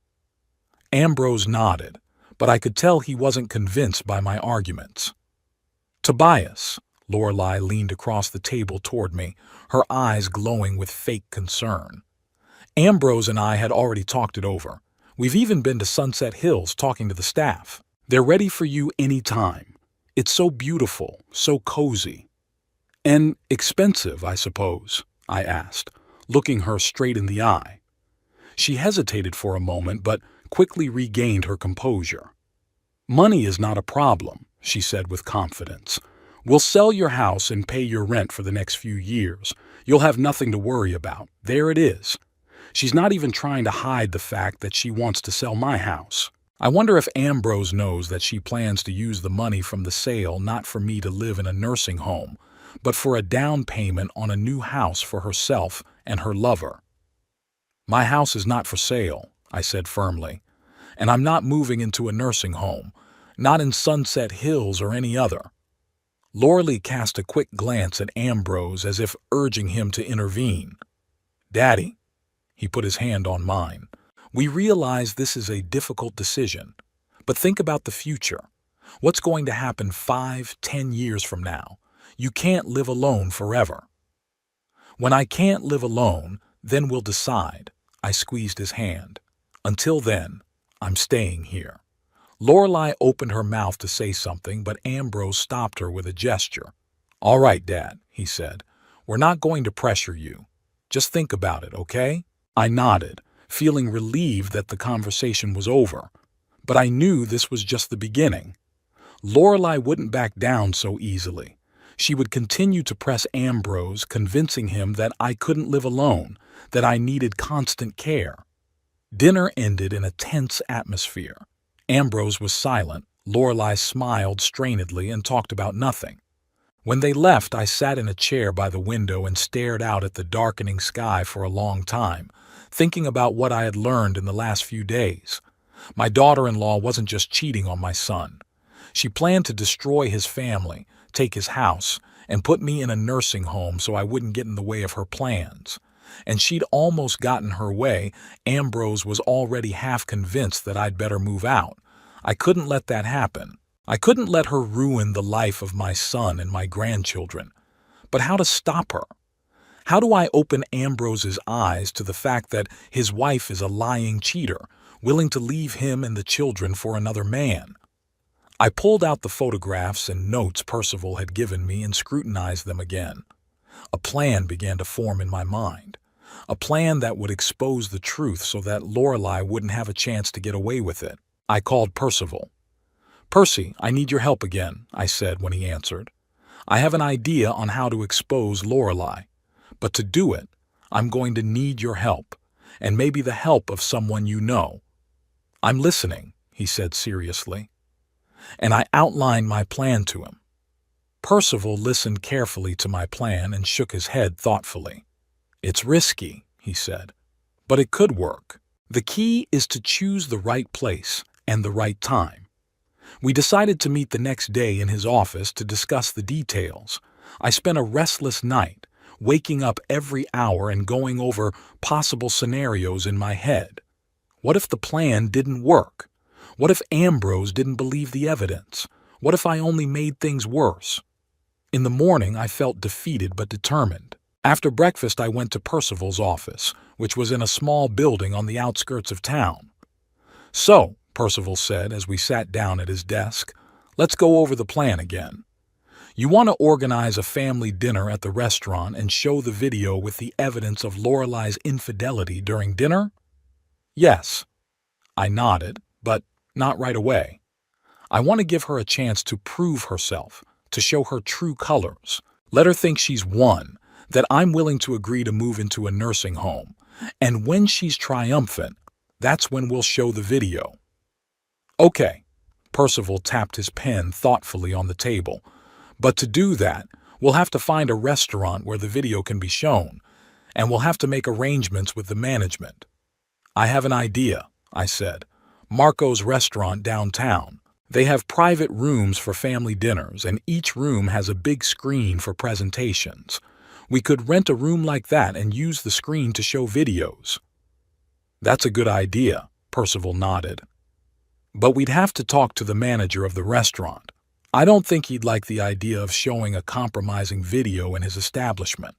Ambrose nodded, but I could tell he wasn't convinced by my arguments. "Tobias," Lorelei leaned across the table toward me, her eyes glowing with fake concern. "Ambrose and I had already talked it over. We've even been to Sunset Hills talking to the staff. They're ready for you any time. It's so beautiful, so cozy." "And expensive, I suppose?" I asked, looking her straight in the eye. She hesitated for a moment, but quickly regained her composure. "Money is not a problem," she said with confidence. "We'll sell your house and pay your rent for the next few years. You'll have nothing to worry about. There it is." She's not even trying to hide the fact that she wants to sell my house. I wonder if Ambrose knows that she plans to use the money from the sale not for me to live in a nursing home, but for a down payment on a new house for herself and her lover. "My house is not for sale," I said firmly, "and I'm not moving into a nursing home, not in Sunset Hills or any other." Lorelei cast a quick glance at Ambrose as if urging him to intervene. "Daddy," he put his hand on mine, "we realize this is a difficult decision, but think about the future. What's going to happen 5, 10 years from now? You can't live alone forever." "When I can't live alone, Then we'll decide. I squeezed his hand. Until then, I'm staying here. Lorelei opened her mouth to say something, but Ambrose stopped her with a gesture. All right, Dad, he said. We're not going to pressure you. Just think about it, okay? I nodded, feeling relieved that the conversation was over. But I knew this was just the beginning. Lorelei wouldn't back down so easily. She would continue to press Ambrose, convincing him that I couldn't live alone, that I needed constant care. Dinner ended in a tense atmosphere. Ambrose was silent. Lorelei smiled strainedly and talked about nothing. When they left, I sat in a chair by the window and stared out at the darkening sky for a long time, thinking about what I had learned in the last few days. My daughter-in-law wasn't just cheating on my son. She planned to destroy his family, take his house, and put me in a nursing home so I wouldn't get in the way of her plans. And she'd almost gotten her way. Ambrose was already half convinced that I'd better move out. I couldn't let that happen. I couldn't let her ruin the life of my son and my grandchildren. But how to stop her? How do I open Ambrose's eyes to the fact that his wife is a lying cheater, willing to leave him and the children for another man? I pulled out the photographs and notes Percival had given me and scrutinized them again. A plan began to form in my mind. A plan that would expose the truth so that Lorelei wouldn't have a chance to get away with it. I called Percival. "Percy, I need your help again," I said when he answered. "I have an idea on how to expose Lorelei. But to do it, I'm going to need your help, and maybe the help of someone you know." "I'm listening," he said seriously. And I outlined my plan to him. Percival listened carefully to my plan and shook his head thoughtfully. "It's risky," he said, "but it could work. The key is to choose the right place and the right time." We decided to meet the next day in his office to discuss the details. I spent a restless night, waking up every hour and going over possible scenarios in my head. What if the plan didn't work? What if Ambrose didn't believe the evidence? What if I only made things worse? In the morning, I felt defeated but determined. After breakfast, I went to Percival's office, which was in a small building on the outskirts of town. "So," Percival said as we sat down at his desk, "let's go over the plan again. You want to organize a family dinner at the restaurant and show the video with the evidence of Lorelei's infidelity during dinner?" "Yes." I nodded, but not right away. I want to give her a chance to prove herself, to show her true colors. Let her think she's won, that I'm willing to agree to move into a nursing home. And when she's triumphant, that's when we'll show the video. "Okay." Percival tapped his pen thoughtfully on the table. "But to do that, we'll have to find a restaurant where the video can be shown, and we'll have to make arrangements with the management." "I have an idea," I said. "Marco's restaurant downtown. They have private rooms for family dinners, and each room has a big screen for presentations. We could rent a room like that and use the screen to show videos." "That's a good idea," Percival nodded. "But we'd have to talk to the manager of the restaurant. I don't think he'd like the idea of showing a compromising video in his establishment."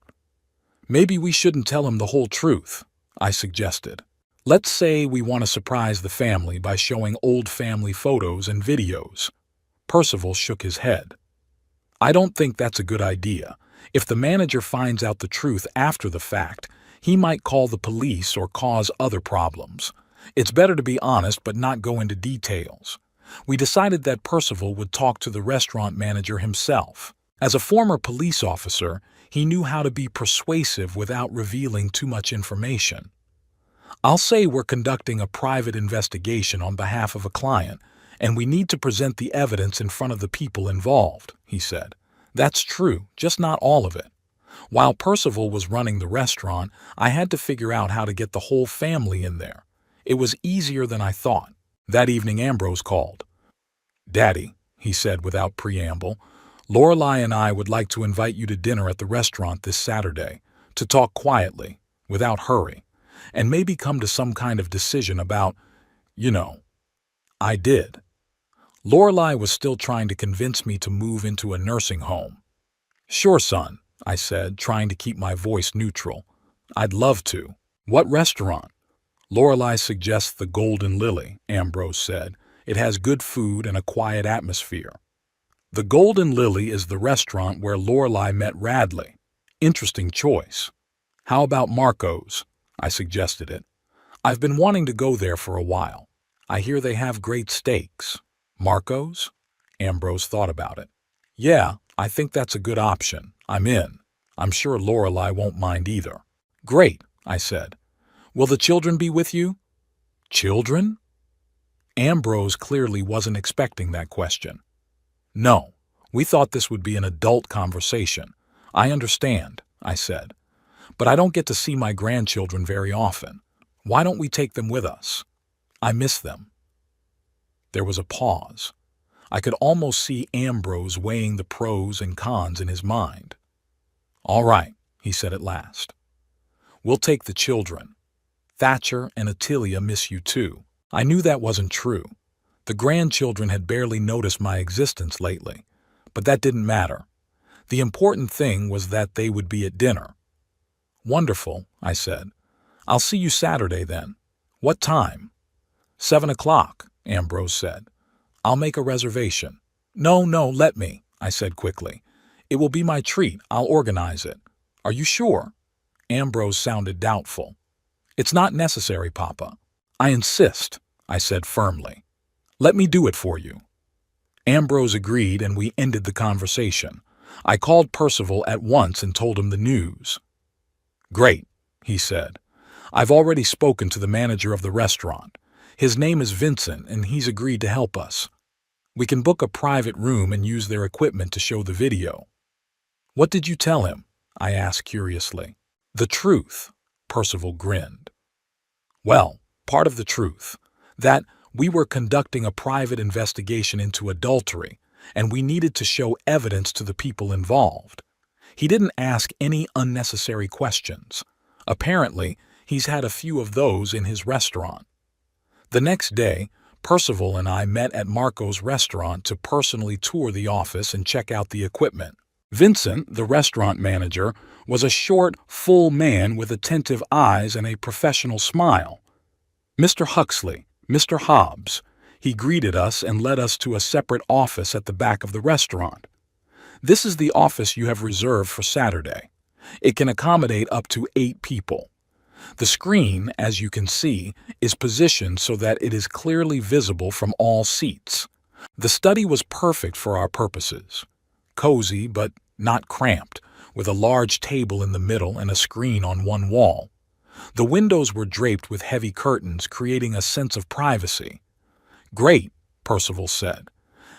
"Maybe we shouldn't tell him the whole truth," I suggested. "Let's say we want to surprise the family by showing old family photos and videos." Percival shook his head. "I don't think that's a good idea. If the manager finds out the truth after the fact, he might call the police or cause other problems. It's better to be honest but not go into details." We decided that Percival would talk to the restaurant manager himself. As a former police officer, he knew how to be persuasive without revealing too much information. "I'll say we're conducting a private investigation on behalf of a client, and we need to present the evidence in front of the people involved," he said. "That's true, just not all of it." While Percival was running the restaurant, I had to figure out how to get the whole family in there. It was easier than I thought. That evening Ambrose called. "Daddy," he said without preamble, "Lorelei and I would like to invite you to dinner at the restaurant this Saturday, to talk quietly, without hurry, and maybe come to some kind of decision about, you know." I did. Lorelei was still trying to convince me to move into a nursing home. "Sure, son," I said, trying to keep my voice neutral. I'd love to. What restaurant? Lorelei suggests the Golden Lily, Ambrose said. It has good food and a quiet atmosphere. The Golden Lily is the restaurant where Lorelei met Radley. Interesting choice. How about Marco's? I suggested it. I've been wanting to go there for a while. I hear they have great steaks. Marco's? Ambrose thought about it. Yeah, I think that's a good option. I'm in. I'm sure Lorelei won't mind either. Great, I said. Will the children be with you? Children? Ambrose clearly wasn't expecting that question. No, we thought this would be an adult conversation. I understand, I said. But I don't get to see my grandchildren very often. Why don't we take them with us? I miss them. There was a pause. I could almost see Ambrose weighing the pros and cons in his mind. All right, he said at last. We'll take the children. Thatcher and Attilia miss you too. I knew that wasn't true. The grandchildren had barely noticed my existence lately, but that didn't matter. The important thing was that they would be at dinner. Wonderful, I said. I'll see you Saturday then. What time? 7 o'clock, Ambrose said. I'll make a reservation. No, let me, I said quickly. It will be my treat. I'll organize it. Are you sure? Ambrose sounded doubtful. It's not necessary, Papa. I insist, I said firmly. Let me do it for you. Ambrose agreed and we ended the conversation. I called Percival at once and told him the news. Great, he said. I've already spoken to the manager of the restaurant. His name is Vincent and he's agreed to help us. We can book a private room and use their equipment to show the video. What did you tell him? I asked curiously. The truth, Percival grinned. Well, part of the truth. That we were conducting a private investigation into adultery, and we needed to show evidence to the people involved. He didn't ask any unnecessary questions. Apparently, he's had a few of those in his restaurant. The next day, Percival and I met at Marco's restaurant to personally tour the office and check out the equipment. Vincent, the restaurant manager, was a short, full man with attentive eyes and a professional smile. Mr. Huxley, Mr. Hobbs, he greeted us and led us to a separate office at the back of the restaurant. This is the office you have reserved for Saturday. It can accommodate up to 8 people. The screen, as you can see, is positioned so that it is clearly visible from all seats. The study was perfect for our purposes. Cozy, but not cramped, with a large table in the middle and a screen on one wall. The windows were draped with heavy curtains, creating a sense of privacy. Great, Percival said.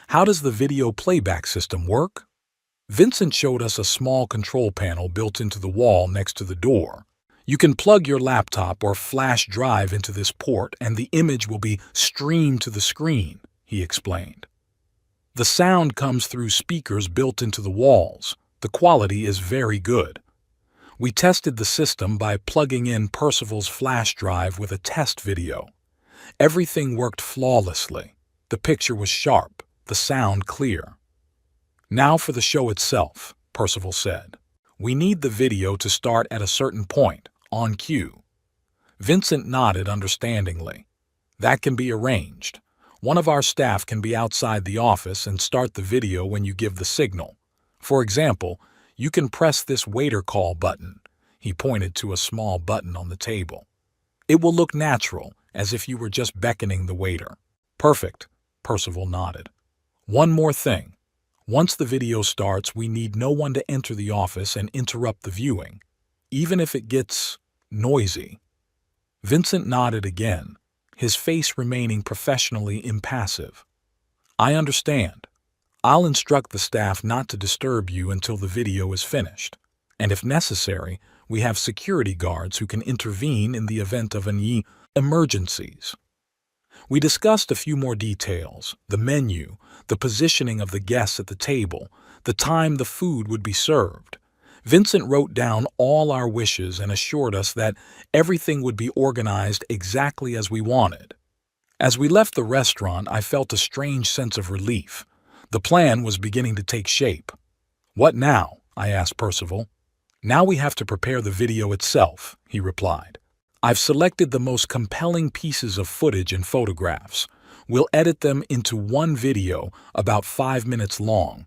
How does the video playback system work? Vincent showed us a small control panel built into the wall next to the door. You can plug your laptop or flash drive into this port and the image will be streamed to the screen, he explained. The sound comes through speakers built into the walls. The quality is very good. We tested the system by plugging in Percival's flash drive with a test video. Everything worked flawlessly. The picture was sharp, the sound clear. Now for the show itself, Percival said. We need the video to start at a certain point, on cue. Vincent nodded understandingly. That can be arranged. One of our staff can be outside the office and start the video when you give the signal. For example, you can press this waiter call button. He pointed to a small button on the table. It will look natural, as if you were just beckoning the waiter. Perfect, Percival nodded. One more thing. Once the video starts, we need no one to enter the office and interrupt the viewing, even if it gets noisy. Vincent nodded again, his face remaining professionally impassive. I understand. I'll instruct the staff not to disturb you until the video is finished. And if necessary, we have security guards who can intervene in the event of any emergencies. We discussed a few more details, the menu, the positioning of the guests at the table, the time the food would be served. Vincent wrote down all our wishes and assured us that everything would be organized exactly as we wanted. As we left the restaurant, I felt a strange sense of relief. The plan was beginning to take shape. What now? I asked Percival. Now we have to prepare the video itself, he replied. I've selected the most compelling pieces of footage and photographs. We'll edit them into one video about 5 minutes long.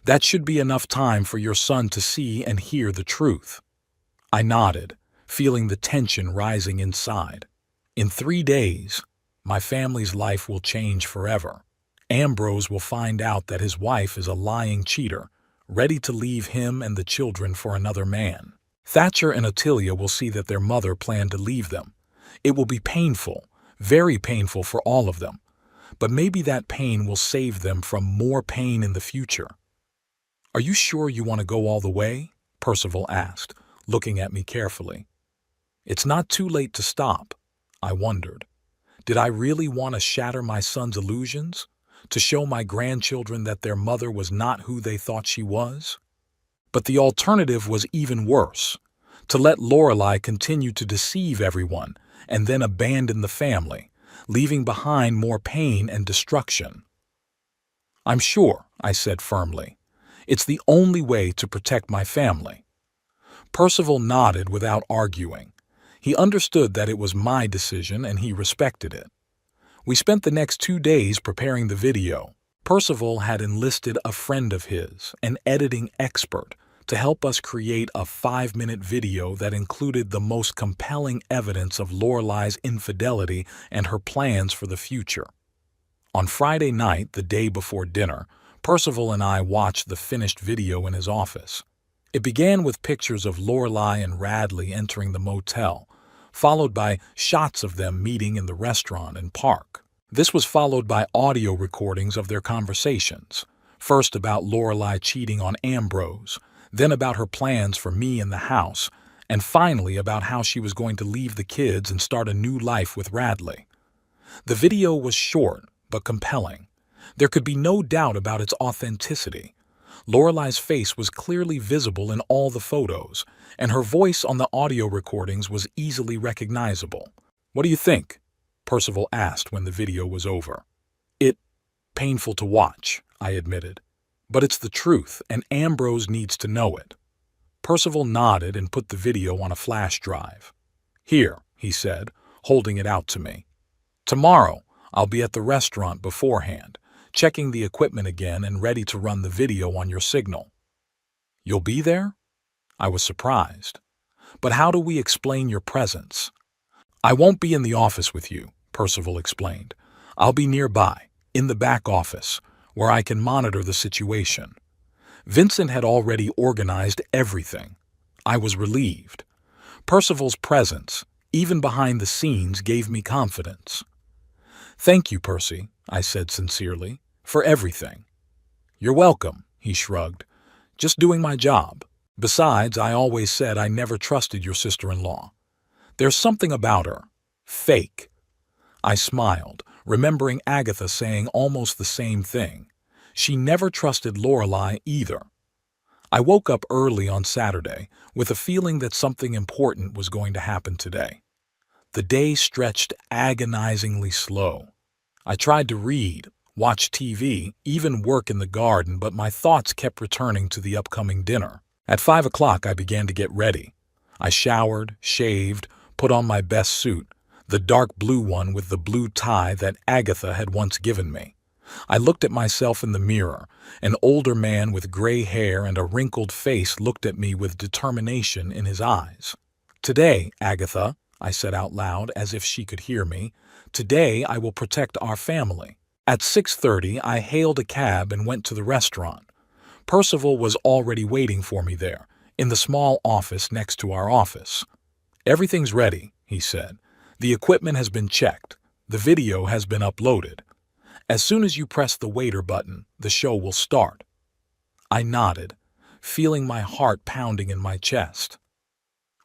That should be enough time for your son to see and hear the truth. I nodded, feeling the tension rising inside. In 3 days, my family's life will change forever. Ambrose will find out that his wife is a lying cheater, ready to leave him and the children for another man. Thatcher and Attilia will see that their mother planned to leave them. It will be painful, very painful for all of them, but maybe that pain will save them from more pain in the future. Are you sure you want to go all the way? Percival asked, looking at me carefully. It's not too late to stop, I wondered. Did I really want to shatter my son's illusions? To show my grandchildren that their mother was not who they thought she was? But the alternative was even worse, to let Lorelai continue to deceive everyone and then abandon the family, leaving behind more pain and destruction. I'm sure, I said firmly. It's the only way to protect my family. Percival nodded without arguing. He understood that it was my decision and he respected it. We spent the next 2 days preparing the video. Percival had enlisted a friend of his, an editing expert, to help us create a 5-minute video that included the most compelling evidence of Lorelai's infidelity and her plans for the future. On Friday night, the day before dinner, Percival and I watched the finished video in his office. It began with pictures of Lorelai and Radley entering the motel, followed by shots of them meeting in the restaurant and park. This was followed by audio recordings of their conversations, first about Lorelai cheating on Ambrose, then about her plans for me in the house, and finally about how she was going to leave the kids and start a new life with Radley. The video was short but compelling. There could be no doubt about its authenticity. Lorelai's face was clearly visible in all the photos, and her voice on the audio recordings was easily recognizable. What do you think? Percival asked when the video was over. Painful to watch, I admitted. But it's the truth, and Ambrose needs to know it. Percival nodded and put the video on a flash drive. Here, he said, holding it out to me. Tomorrow, I'll be at the restaurant beforehand, checking the equipment again and ready to run the video on your signal. You'll be there? I was surprised. But how do we explain your presence? I won't be in the office with you, Percival explained. I'll be nearby, in the back office, where I can monitor the situation. Vincent had already organized everything. I was relieved. Percival's presence, even behind the scenes, gave me confidence. Thank you, Percy, I said sincerely, for everything. You're welcome, he shrugged. Just doing my job. Besides, I always said I never trusted your sister-in-law. There's something about her. Fake. I smiled, remembering Agatha saying almost the same thing. She never trusted Lorelai either. I woke up early on Saturday with a feeling that something important was going to happen today. The day stretched agonizingly slow. I tried to read, watch TV, even work in the garden, but my thoughts kept returning to the upcoming dinner. At 5 o'clock, I began to get ready. I showered, shaved, put on my best suit, the dark blue one with the blue tie that Agatha had once given me. I looked at myself in the mirror. An older man with gray hair and a wrinkled face looked at me with determination in his eyes. Today, Agatha, I said out loud as if she could hear me, today I will protect our family. At 6:30, I hailed a cab and went to the restaurant. Percival was already waiting for me there, in the small office next to our office. Everything's ready, he said. The equipment has been checked. The video has been uploaded. As soon as you press the waiter button, the show will start. I nodded, feeling my heart pounding in my chest.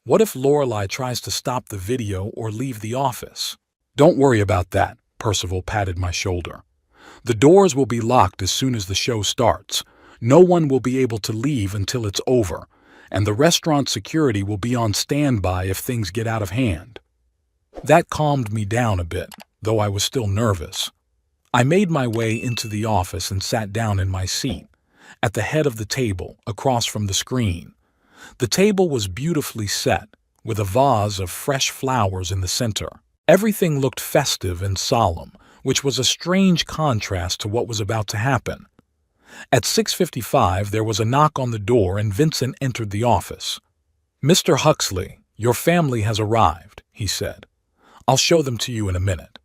What if Lorelai tries to stop the video or leave the office? Don't worry about that, Percival patted my shoulder. The doors will be locked as soon as the show starts. No one will be able to leave until it's over, and the restaurant security will be on standby if things get out of hand. That calmed me down a bit, though I was still nervous. I made my way into the office and sat down in my seat, at the head of the table, across from the screen. The table was beautifully set, with a vase of fresh flowers in the center. Everything looked festive and solemn, which was a strange contrast to what was about to happen. At 6:55, there was a knock on the door and Vincent entered the office. "Mr. Huxley, your family has arrived," he said. "I'll show them to you in a minute."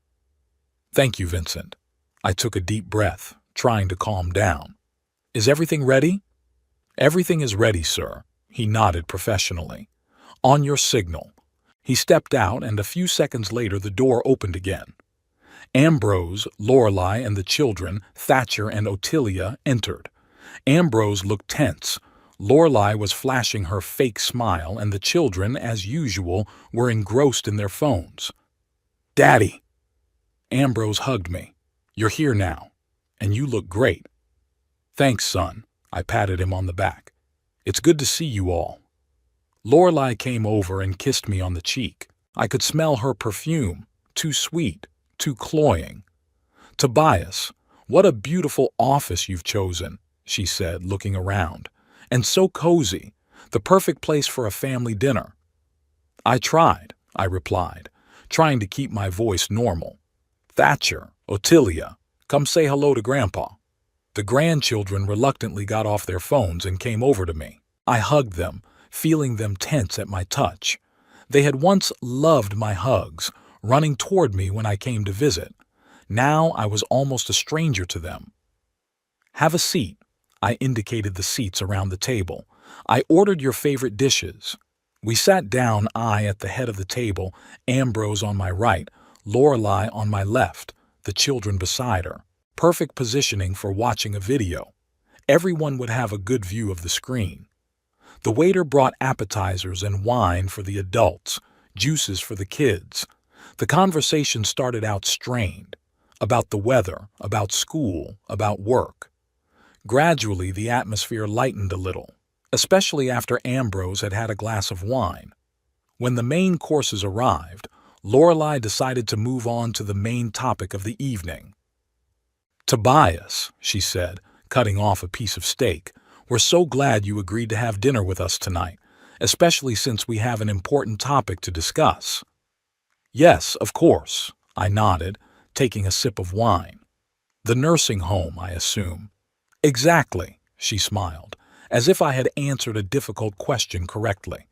"Thank you, Vincent." I took a deep breath, trying to calm down. "Is everything ready?" "Everything is ready, sir." He nodded professionally. "On your signal." He stepped out, and a few seconds later the door opened again. Ambrose, Lorelei, and the children, Thatcher and Ottilia, entered. Ambrose looked tense. Lorelei was flashing her fake smile, and the children, as usual, were engrossed in their phones. "Daddy!" Ambrose hugged me. "You're here now, and you look great." "Thanks, son." I patted him on the back. "It's good to see you all." Lorelei came over and kissed me on the cheek. I could smell her perfume, too sweet, too cloying. "Tobias, what a beautiful office you've chosen," she said, looking around. "And so cozy, the perfect place for a family dinner." "I tried," I replied, trying to keep my voice normal. "Thatcher, Ottilia, come say hello to Grandpa." The grandchildren reluctantly got off their phones and came over to me. I hugged them, feeling them tense at my touch. They had once loved my hugs, running toward me when I came to visit. Now I was almost a stranger to them. "Have a seat." I indicated the seats around the table. "I ordered your favorite dishes." We sat down, I at the head of the table, Ambrose on my right, Lorelei on my left, the children beside her. Perfect positioning for watching a video. Everyone would have a good view of the screen. The waiter brought appetizers and wine for the adults, juices for the kids. The conversation started out strained, about the weather, about school, about work. Gradually, the atmosphere lightened a little, especially after Ambrose had had a glass of wine. When the main courses arrived, Lorelei decided to move on to the main topic of the evening. "Tobias," she said, cutting off a piece of steak, "we're so glad you agreed to have dinner with us tonight, especially since we have an important topic to discuss." "Yes, of course," I nodded, taking a sip of wine. "The nursing home, I assume." "Exactly," she smiled, as if I had answered a difficult question correctly.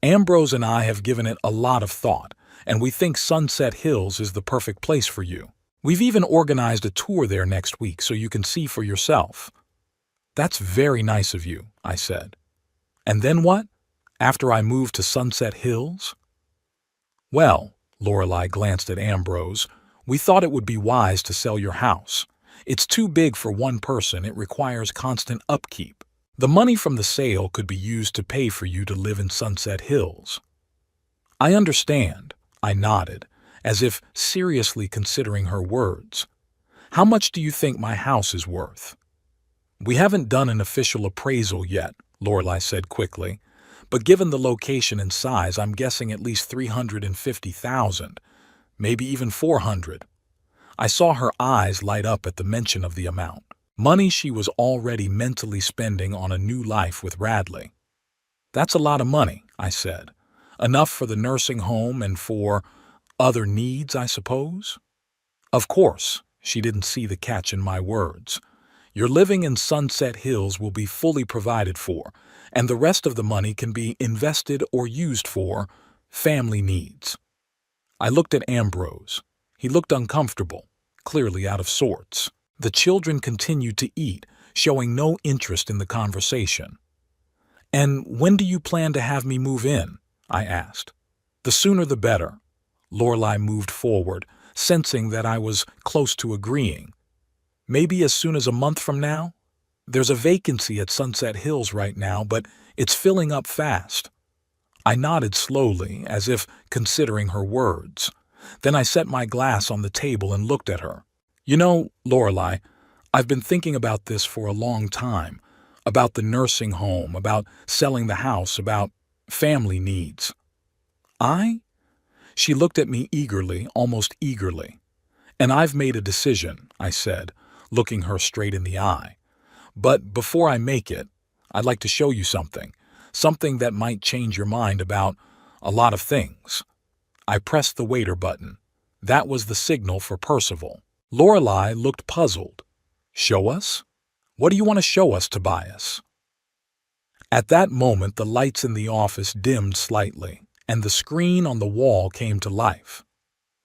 "Ambrose and I have given it a lot of thought, and we think Sunset Hills is the perfect place for you. We've even organized a tour there next week so you can see for yourself." "That's very nice of you," I said. "And then what? After I move to Sunset Hills?" "Well," Lorelei glanced at Ambrose, "we thought it would be wise to sell your house. It's too big for one person. It requires constant upkeep. The money from the sale could be used to pay for you to live in Sunset Hills." "I understand," I nodded, as if seriously considering her words. "How much do you think my house is worth?" "We haven't done an official appraisal yet," Lorelei said quickly, "but given the location and size, I'm guessing at least $350,000, maybe even $400. I saw her eyes light up at the mention of the amount. Money she was already mentally spending on a new life with Radley. "That's a lot of money," I said. "Enough for the nursing home and for other needs, I suppose?" "Of course," she didn't see the catch in my words. "Your living in Sunset Hills will be fully provided for, and the rest of the money can be invested or used for family needs." I looked at Ambrose. He looked uncomfortable, clearly out of sorts. The children continued to eat, showing no interest in the conversation. "And when do you plan to have me move in?" I asked. "The sooner the better." Lorelei moved forward, sensing that I was close to agreeing. "Maybe as soon as a month from now? There's a vacancy at Sunset Hills right now, but it's filling up fast." I nodded slowly, as if considering her words. Then I set my glass on the table and looked at her. "You know, Lorelei, I've been thinking about this for a long time, about the nursing home, about selling the house, about family needs." "I?" She looked at me eagerly, almost eagerly. "And I've made a decision," I said, looking her straight in the eye. "But before I make it, I'd like to show you something Something that might change your mind about a lot of things. I pressed the waiter button. That was the signal for Percival. Lorelei looked puzzled. Show us? What do you want to show us, Tobias? At that moment, the lights in the office dimmed slightly, and the screen on the wall came to life.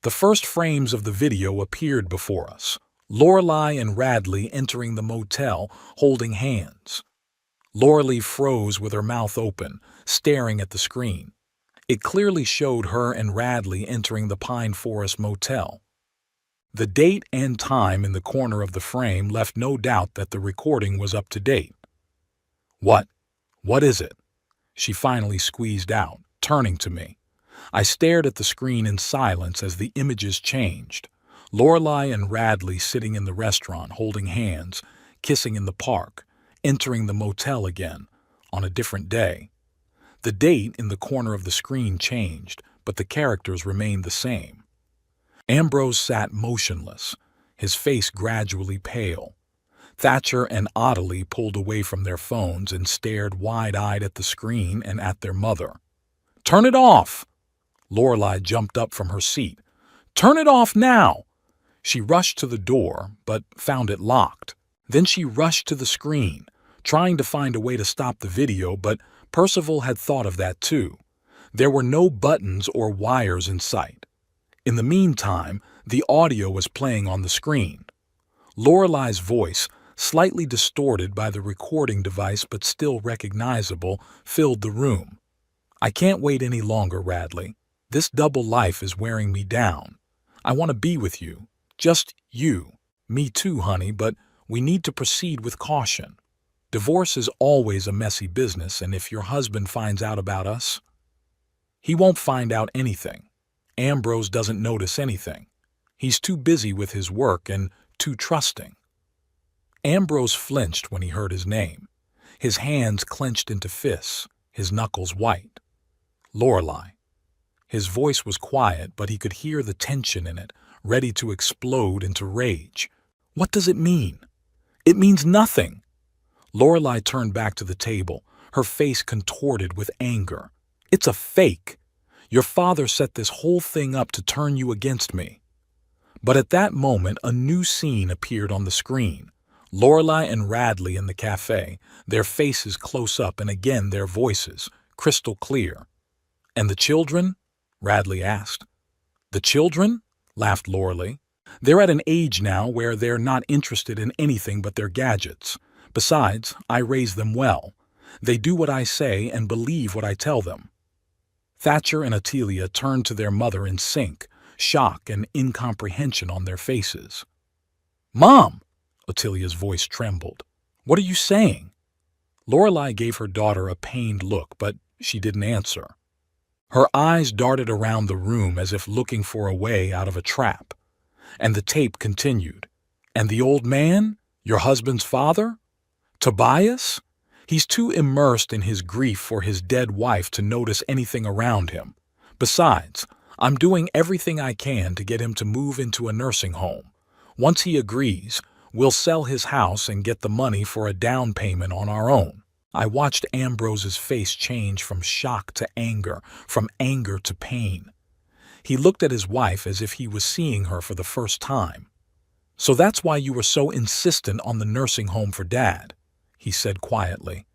The first frames of the video appeared before us. Lorelei and Radley entering the motel, holding hands. Lorelei froze with her mouth open, staring at the screen. It clearly showed her and Radley entering the Pine Forest Motel. The date and time in the corner of the frame left no doubt that the recording was up to date. What? What is it? She finally squeezed out, turning to me. I stared at the screen in silence as the images changed. Lorelei and Radley sitting in the restaurant, holding hands, kissing in the park, entering the motel again, on a different day. The date in the corner of the screen changed, but the characters remained the same. Ambrose sat motionless, his face gradually pale. Thatcher and Ottilie pulled away from their phones and stared wide-eyed at the screen and at their mother. "Turn it off!" Lorelei jumped up from her seat. "Turn it off now!" She rushed to the door, but found it locked. Then she rushed to the screen, trying to find a way to stop the video, but Percival had thought of that too. There were no buttons or wires in sight. In the meantime, the audio was playing on the screen. Lorelei's voice, slightly distorted by the recording device but still recognizable, filled the room. "I can't wait any longer, Radley. This double life is wearing me down. I want to be with you. Just you. Me too, honey, but we need to proceed with caution. Divorce is always a messy business, and if your husband finds out about us, he won't find out anything. Ambrose doesn't notice anything. He's too busy with his work and too trusting." Ambrose flinched when he heard his name. His hands clenched into fists, his knuckles white. Lorelei. His voice was quiet, but he could hear the tension in it, ready to explode into rage. "What does it mean?" "It means nothing." Lorelei turned back to the table, her face contorted with anger. "It's a fake. Your father set this whole thing up to turn you against me." But at that moment, a new scene appeared on the screen. Lorelei and Radley in the cafe, their faces close up and again their voices, crystal clear. "And the children?" Radley asked. "The children?" laughed Lorelei. "They're at an age now where they're not interested in anything but their gadgets. Besides, I raise them well. They do what I say and believe what I tell them." Thatcher and Ottilie turned to their mother in sync, shock and incomprehension on their faces. "Mom!" Ottilie's voice trembled. "What are you saying?" Lorelei gave her daughter a pained look, but she didn't answer. Her eyes darted around the room as if looking for a way out of a trap. And the tape continued. "And the old man? Your husband's father? Tobias? He's too immersed in his grief for his dead wife to notice anything around him. Besides, I'm doing everything I can to get him to move into a nursing home. Once he agrees, we'll sell his house and get the money for a down payment on our own." I watched Ambrose's face change from shock to anger, from anger to pain. He looked at his wife as if he was seeing her for the first time. "So that's why you were so insistent on the nursing home for Dad," he said quietly.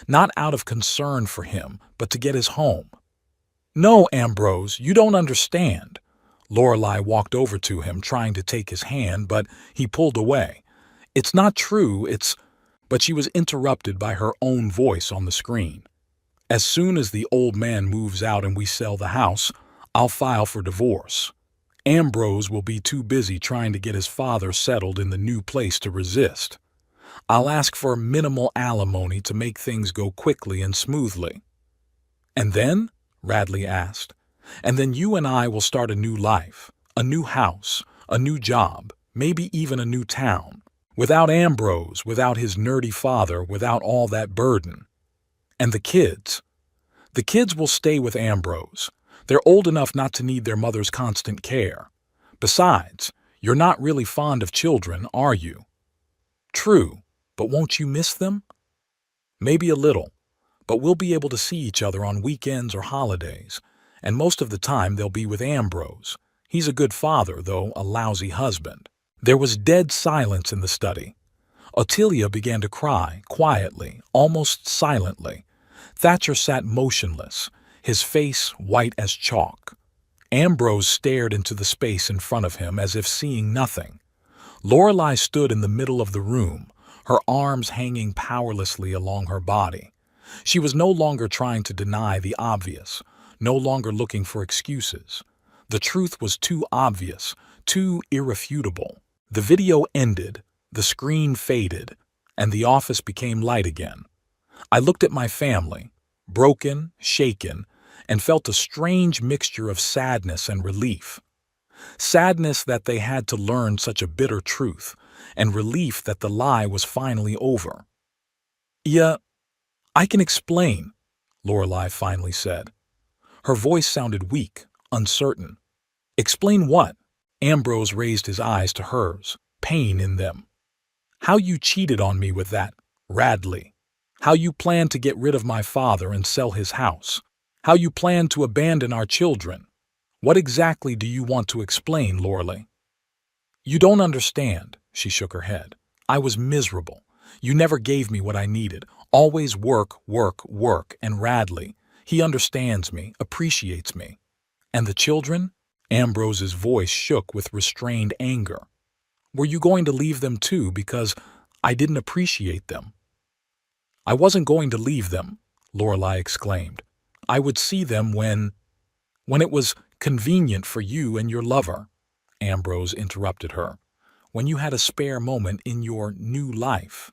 "Not out of concern for him, but to get his home." "No, Ambrose, you don't understand." Lorelei walked over to him, trying to take his hand, but he pulled away. "It's not true, it's—" But she was interrupted by her own voice on the screen. "As soon as the old man moves out and we sell the house, I'll file for divorce. Ambrose will be too busy trying to get his father settled in the new place to resist. I'll ask for minimal alimony to make things go quickly and smoothly." "And then?" Radley asked. "And then you and I will start a new life, a new house, a new job, maybe even a new town. Without Ambrose, without his nerdy father, without all that burden. And the kids? The kids will stay with Ambrose. They're old enough not to need their mother's constant care. Besides, you're not really fond of children, are you?" "True, but won't you miss them?" "Maybe a little, but we'll be able to see each other on weekends or holidays, and most of the time they'll be with Ambrose. He's a good father, though a lousy husband." There was dead silence in the study. Ottilia began to cry, quietly, almost silently. Thatcher sat motionless, his face white as chalk. Ambrose stared into the space in front of him as if seeing nothing. Lorelei stood in the middle of the room, her arms hanging powerlessly along her body. She was no longer trying to deny the obvious, no longer looking for excuses. The truth was too obvious, too irrefutable. The video ended, the screen faded, and the office became light again. I looked at my family, broken, shaken, and felt a strange mixture of sadness and relief. Sadness that they had to learn such a bitter truth, and relief that the lie was finally over. "Yeah, I can explain," Lorelei finally said. Her voice sounded weak, uncertain. "Explain what?" Ambrose raised his eyes to hers, pain in them. "How you cheated on me with that, Radley. How you planned to get rid of my father and sell his house. How you planned to abandon our children. What exactly do you want to explain, Lorelei?" "You don't understand," she shook her head. "I was miserable. You never gave me what I needed. Always work, work, work, and Radley. He understands me, appreciates me. And the children?" Ambrose's voice shook with restrained anger. "Were you going to leave them too because I didn't appreciate them?" "I wasn't going to leave them," Lorelei exclaimed. "I would see them when it was convenient for you and your lover," Ambrose interrupted her. "When you had a spare moment in your new life."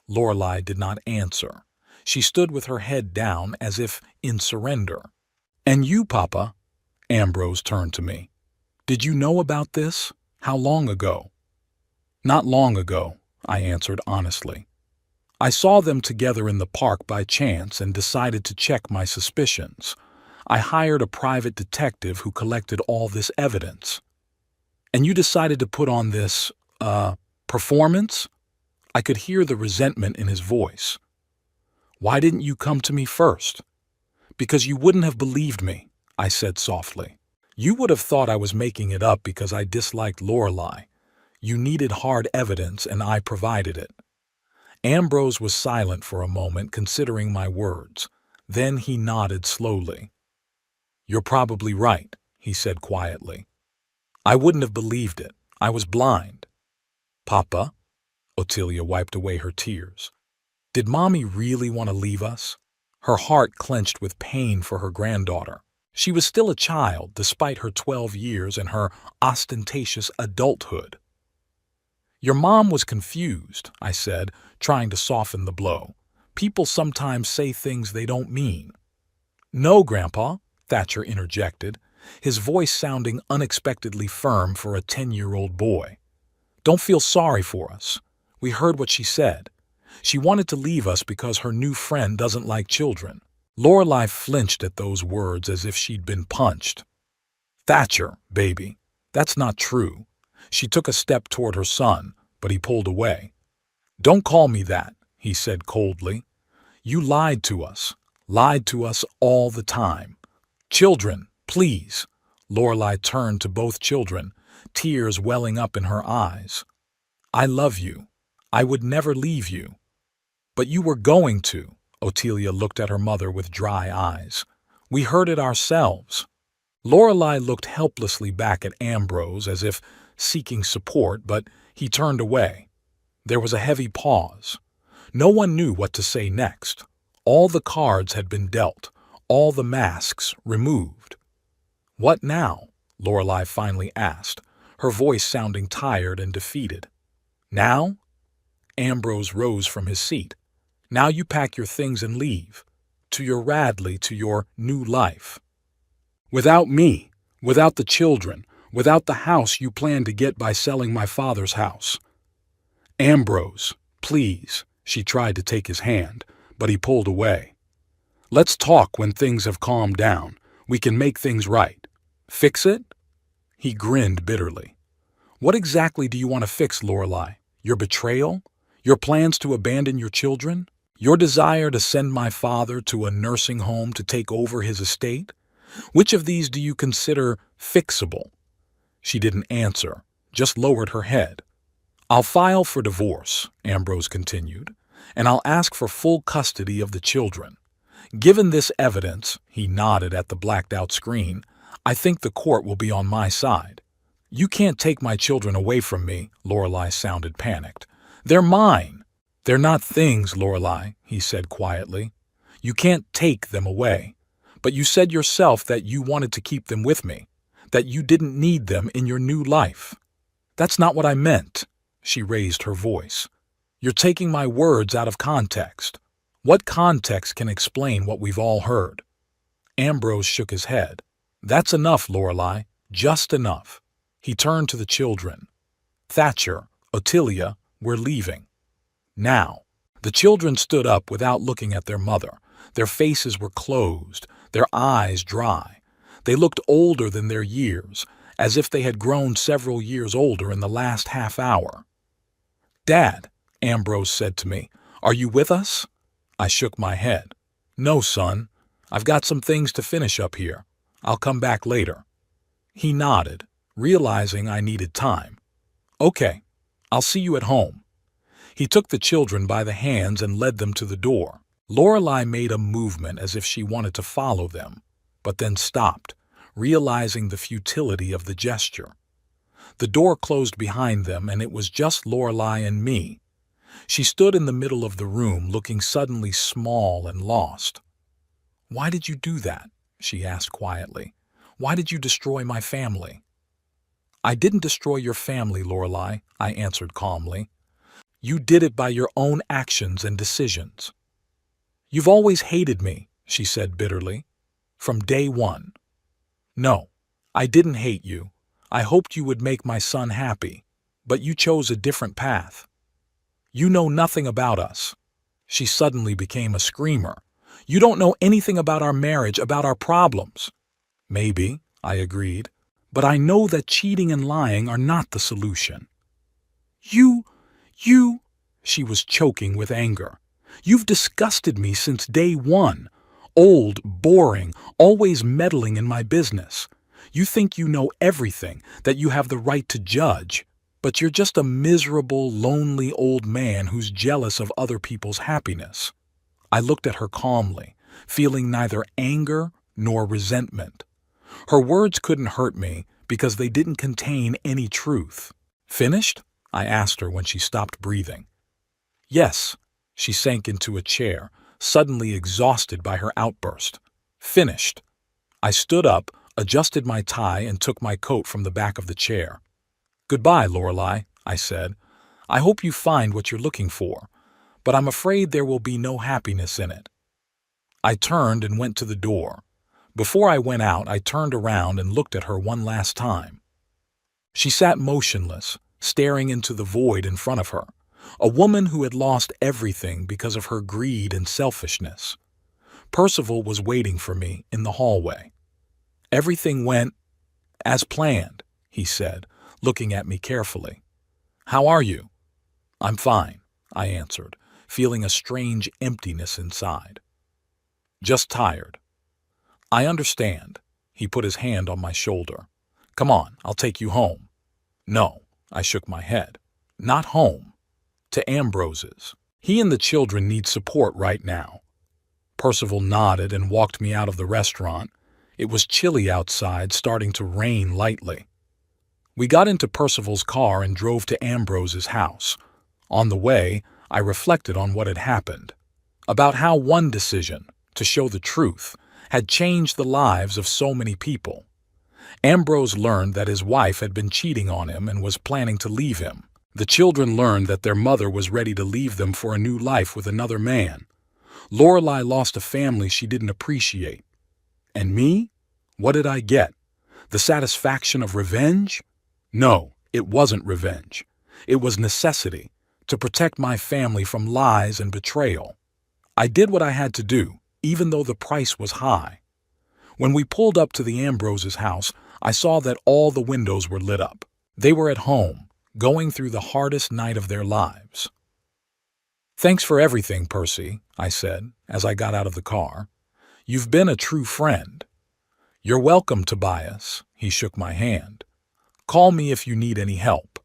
Lorelei did not answer. She stood with her head down as if in surrender. "And you, Papa?" Ambrose turned to me. "Did you know about this? How long ago?" "Not long ago," I answered honestly. "I saw them together in the park by chance and decided to check my suspicions. I hired a private detective who collected all this evidence." "And you decided to put on this, performance?" I could hear the resentment in his voice. "Why didn't you come to me first?" "Because you wouldn't have believed me," I said softly. "You would have thought I was making it up because I disliked Lorelei. You needed hard evidence, and I provided it." Ambrose was silent for a moment, considering my words. Then he nodded slowly. "You're probably right," he said quietly. "I wouldn't have believed it. I was blind." "Papa?" Ottilia wiped away her tears. "Did Mommy really want to leave us?" Her heart clenched with pain for her granddaughter. She was still a child, despite her 12 years and her ostentatious adulthood. "Your mom was confused," I said, trying to soften the blow. "People sometimes say things they don't mean." "No, Grandpa," Thatcher interjected, his voice sounding unexpectedly firm for a 10-year-old boy. "Don't feel sorry for us. We heard what she said. She wanted to leave us because her new friend doesn't like children." Lorelei flinched at those words as if she'd been punched. "Thatcher, baby, that's not true." She took a step toward her son, but he pulled away. "Don't call me that," he said coldly. "You lied to us all the time. Children, please." Lorelei turned to both children, tears welling up in her eyes. "I love you. I would never leave you." "But you were going to." Ottilia looked at her mother with dry eyes. "We heard it ourselves." Lorelei looked helplessly back at Ambrose as if seeking support, but he turned away. There was a heavy pause. No one knew what to say next. All the cards had been dealt, all the masks removed. "What now?" Lorelei finally asked, her voice sounding tired and defeated. "Now?" Ambrose rose from his seat. "Now you pack your things and leave. To your Radley, to your new life. Without me, without the children, without the house you plan to get by selling my father's house." "Ambrose, please." She tried to take his hand, but he pulled away. "Let's talk when things have calmed down. We can make things right. Fix it?" He grinned bitterly. "What exactly do you want to fix, Lorelei? Your betrayal? Your plans to abandon your children? Your desire to send my father to a nursing home to take over his estate? Which of these do you consider fixable? She didn't answer, just lowered her head. I'll file for divorce, Ambrose continued, and I'll ask for full custody of the children. Given this evidence, he nodded at the blacked-out screen, I think the court will be on my side. You can't take my children away from me, Lorelei sounded panicked. They're mine. They're not things, Lorelei, he said quietly. You can't take them away. But you said yourself that you wanted to keep them with me, that you didn't need them in your new life. That's not what I meant. She raised her voice. You're taking my words out of context. What context can explain what we've all heard? Ambrose shook his head. That's enough, Lorelei, just enough. He turned to the children. Thatcher, Ottilia, we're leaving. Now. The children stood up without looking at their mother. Their faces were closed, their eyes dry. They looked older than their years, as if they had grown several years older in the last half hour. Dad, Ambrose said to me, are you with us? I shook my head. No, son. I've got some things to finish up here. I'll come back later. He nodded, realizing I needed time. Okay, I'll see you at home. He took the children by the hands and led them to the door. Lorelei made a movement as if she wanted to follow them, but then stopped, realizing the futility of the gesture. The door closed behind them, and it was just Lorelei and me. She stood in the middle of the room, looking suddenly small and lost. Why did you do that? She asked quietly. Why did you destroy my family? I didn't destroy your family, Lorelei, I answered calmly. You did it by your own actions and decisions. You've always hated me, she said bitterly. From day one. No, I didn't hate you. I hoped you would make my son happy, but you chose a different path. You know nothing about us. She suddenly became a screamer. You don't know anything about our marriage, about our problems. Maybe, I agreed, but I know that cheating and lying are not the solution. You, she was choking with anger. You've disgusted me since day one. Old, boring, always meddling in my business. You think you know everything, that you have the right to judge, but you're just a miserable, lonely old man who's jealous of other people's happiness. I looked at her calmly, feeling neither anger nor resentment. Her words couldn't hurt me because they didn't contain any truth. Finished? I asked her when she stopped breathing. Yes. She sank into a chair, suddenly exhausted by her outburst. Finished. I stood up, adjusted my tie, and took my coat from the back of the chair. Goodbye, Lorelei, I said. I hope you find what you're looking for, but I'm afraid there will be no happiness in it. I turned and went to the door. Before I went out, I turned around and looked at her one last time. She sat motionless, staring into the void in front of her, a woman who had lost everything because of her greed and selfishness. Percival was waiting for me in the hallway. Everything went as planned, he said, looking at me carefully. How are you? I'm fine, I answered, feeling a strange emptiness inside. Just tired. I understand. He put his hand on my shoulder. Come on, I'll take you home. No, I shook my head. Not home. To Ambrose's. He and the children need support right now. Percival nodded and walked me out of the restaurant. It was chilly outside, starting to rain lightly. We got into Percival's car and drove to Ambrose's house. On the way, I reflected on what had happened, about how one decision, to show the truth, had changed the lives of so many people. Ambrose learned that his wife had been cheating on him and was planning to leave him. The children learned that their mother was ready to leave them for a new life with another man. Lorelei lost a family she didn't appreciate. And me? What did I get? The satisfaction of revenge? No, it wasn't revenge. It was necessity, to protect my family from lies and betrayal. I did what I had to do, even though the price was high. When we pulled up to the Ambroses' house, I saw that all the windows were lit up. They were at home, going through the hardest night of their lives. "Thanks for everything, Percy," I said as I got out of the car. "You've been a true friend." "You're welcome, Tobias." He shook my hand. "Call me if you need any help."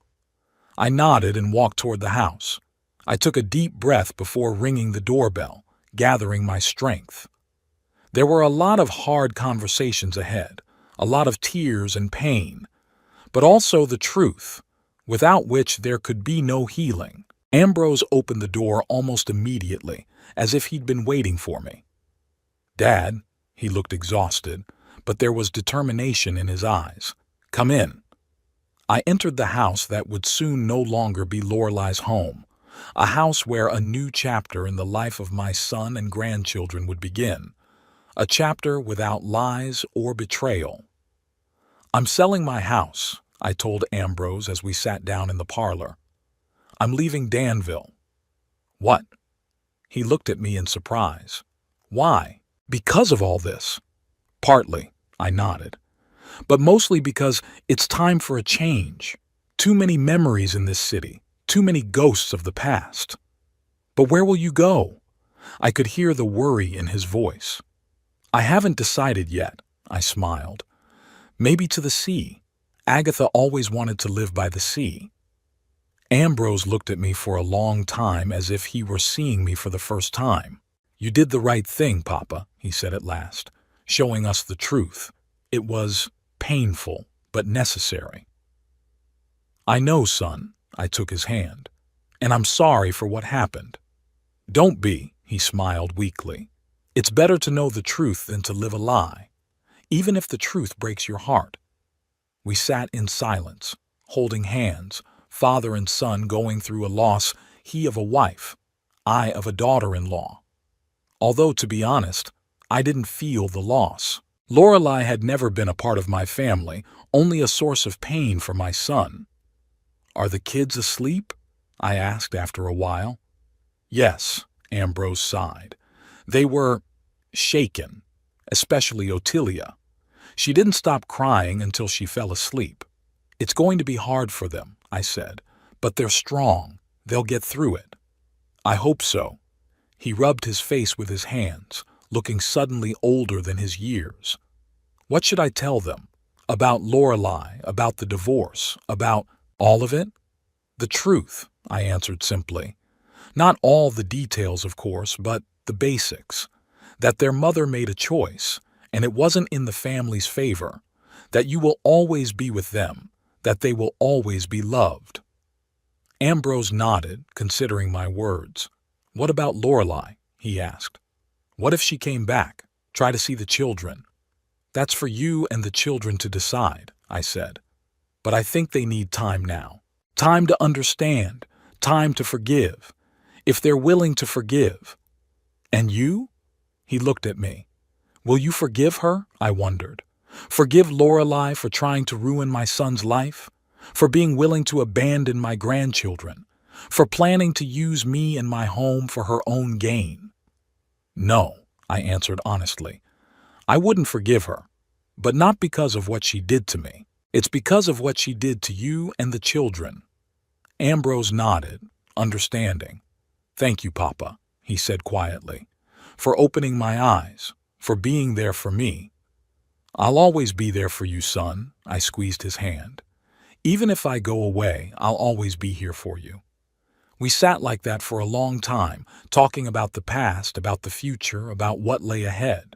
I nodded and walked toward the house. I took a deep breath before ringing the doorbell, gathering my strength. There were a lot of hard conversations ahead, a lot of tears and pain, but also the truth, without which there could be no healing. Ambrose opened the door almost immediately, as if he'd been waiting for me. "Dad," he looked exhausted, but there was determination in his eyes. "Come in." I entered the house that would soon no longer be Lorelai's home, a house where a new chapter in the life of my son and grandchildren would begin, a chapter without lies or betrayal. "I'm selling my house," I told Ambrose as we sat down in the parlor. "I'm leaving Danville." "What?" He looked at me in surprise. "Why? Because of all this?" "Partly," I nodded. "But mostly because it's time for a change. Too many memories in this city, too many ghosts of the past." "But where will you go?" I could hear the worry in his voice. "I haven't decided yet," I smiled. "Maybe to the sea. Agatha always wanted to live by the sea." Ambrose looked at me for a long time as if he were seeing me for the first time. "You did the right thing, Papa," he said at last, showing us the truth. It was painful, but necessary. "I know, son," I took his hand, "and I'm sorry for what happened." "Don't be," he smiled weakly. "It's better to know the truth than to live a lie, even if the truth breaks your heart." We sat in silence, holding hands, father and son going through a loss, he of a wife, I of a daughter-in-law. Although, to be honest, I didn't feel the loss. Lorelai had never been a part of my family, only a source of pain for my son. "Are the kids asleep?" I asked after a while. "Yes," Ambrose sighed. "They were shaken, especially Ottilia. She didn't stop crying until she fell asleep. It's going to be hard for them," I said, "but they're strong. They'll get through it." "I hope so." He rubbed his face with his hands, looking suddenly older than his years. "What should I tell them? About Lorelai, about the divorce, about all of it?" "The truth," I answered simply. "Not all the details, of course, but the basics. That their mother made a choice, and it wasn't in the family's favor. That you will always be with them, that they will always be loved." Ambrose nodded, considering my words. "What about Lorelai?" he asked. "What if she came back? Try to see the children?" "That's for you and the children to decide," I said. "But I think they need time now. Time to understand, time to forgive, if they're willing to forgive." "And you?" He looked at me. "Will you forgive her?" I wondered. "Forgive Lorelai for trying to ruin my son's life? For being willing to abandon my grandchildren? For planning to use me and my home for her own gain?" "No," I answered honestly. "I wouldn't forgive her, but not because of what she did to me. It's because of what she did to you and the children." Ambrose nodded, understanding. "Thank you, Papa," he said quietly, "for opening my eyes, for being there for me." "I'll always be there for you, son," I squeezed his hand. "Even if I go away, I'll always be here for you." We sat like that for a long time, talking about the past, about the future, about what lay ahead.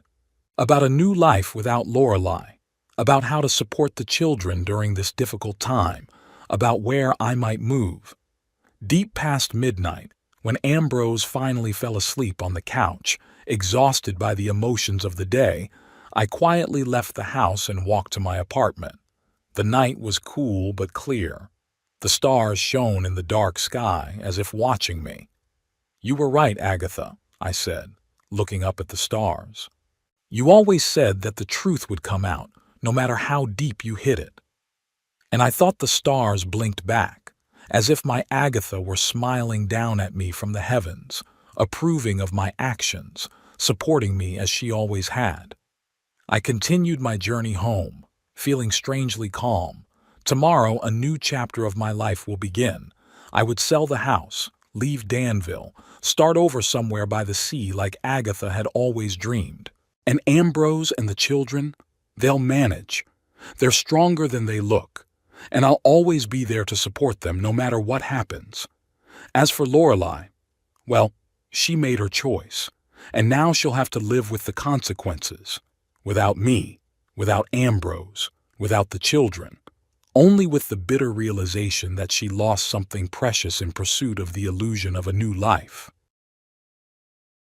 About a new life without Lorelai, about how to support the children during this difficult time, about where I might move. Deep past midnight, when Ambrose finally fell asleep on the couch, exhausted by the emotions of the day, I quietly left the house and walked to my apartment. The night was cool but clear. The stars shone in the dark sky as if watching me. "You were right, Agatha," I said, looking up at the stars. "You always said that the truth would come out, no matter how deep you hid it." And I thought the stars blinked back, as if my Agatha were smiling down at me from the heavens, approving of my actions, supporting me as she always had. I continued my journey home, feeling strangely calm. Tomorrow a new chapter of my life will begin. I would sell the house, leave Danville, start over somewhere by the sea like Agatha had always dreamed. And Ambrose and the children, they'll manage. They're stronger than they look, and I'll always be there to support them no matter what happens. As for Lorelei, well, she made her choice, and now she'll have to live with the consequences. Without me, without Ambrose, without the children. Only with the bitter realization that she lost something precious in pursuit of the illusion of a new life.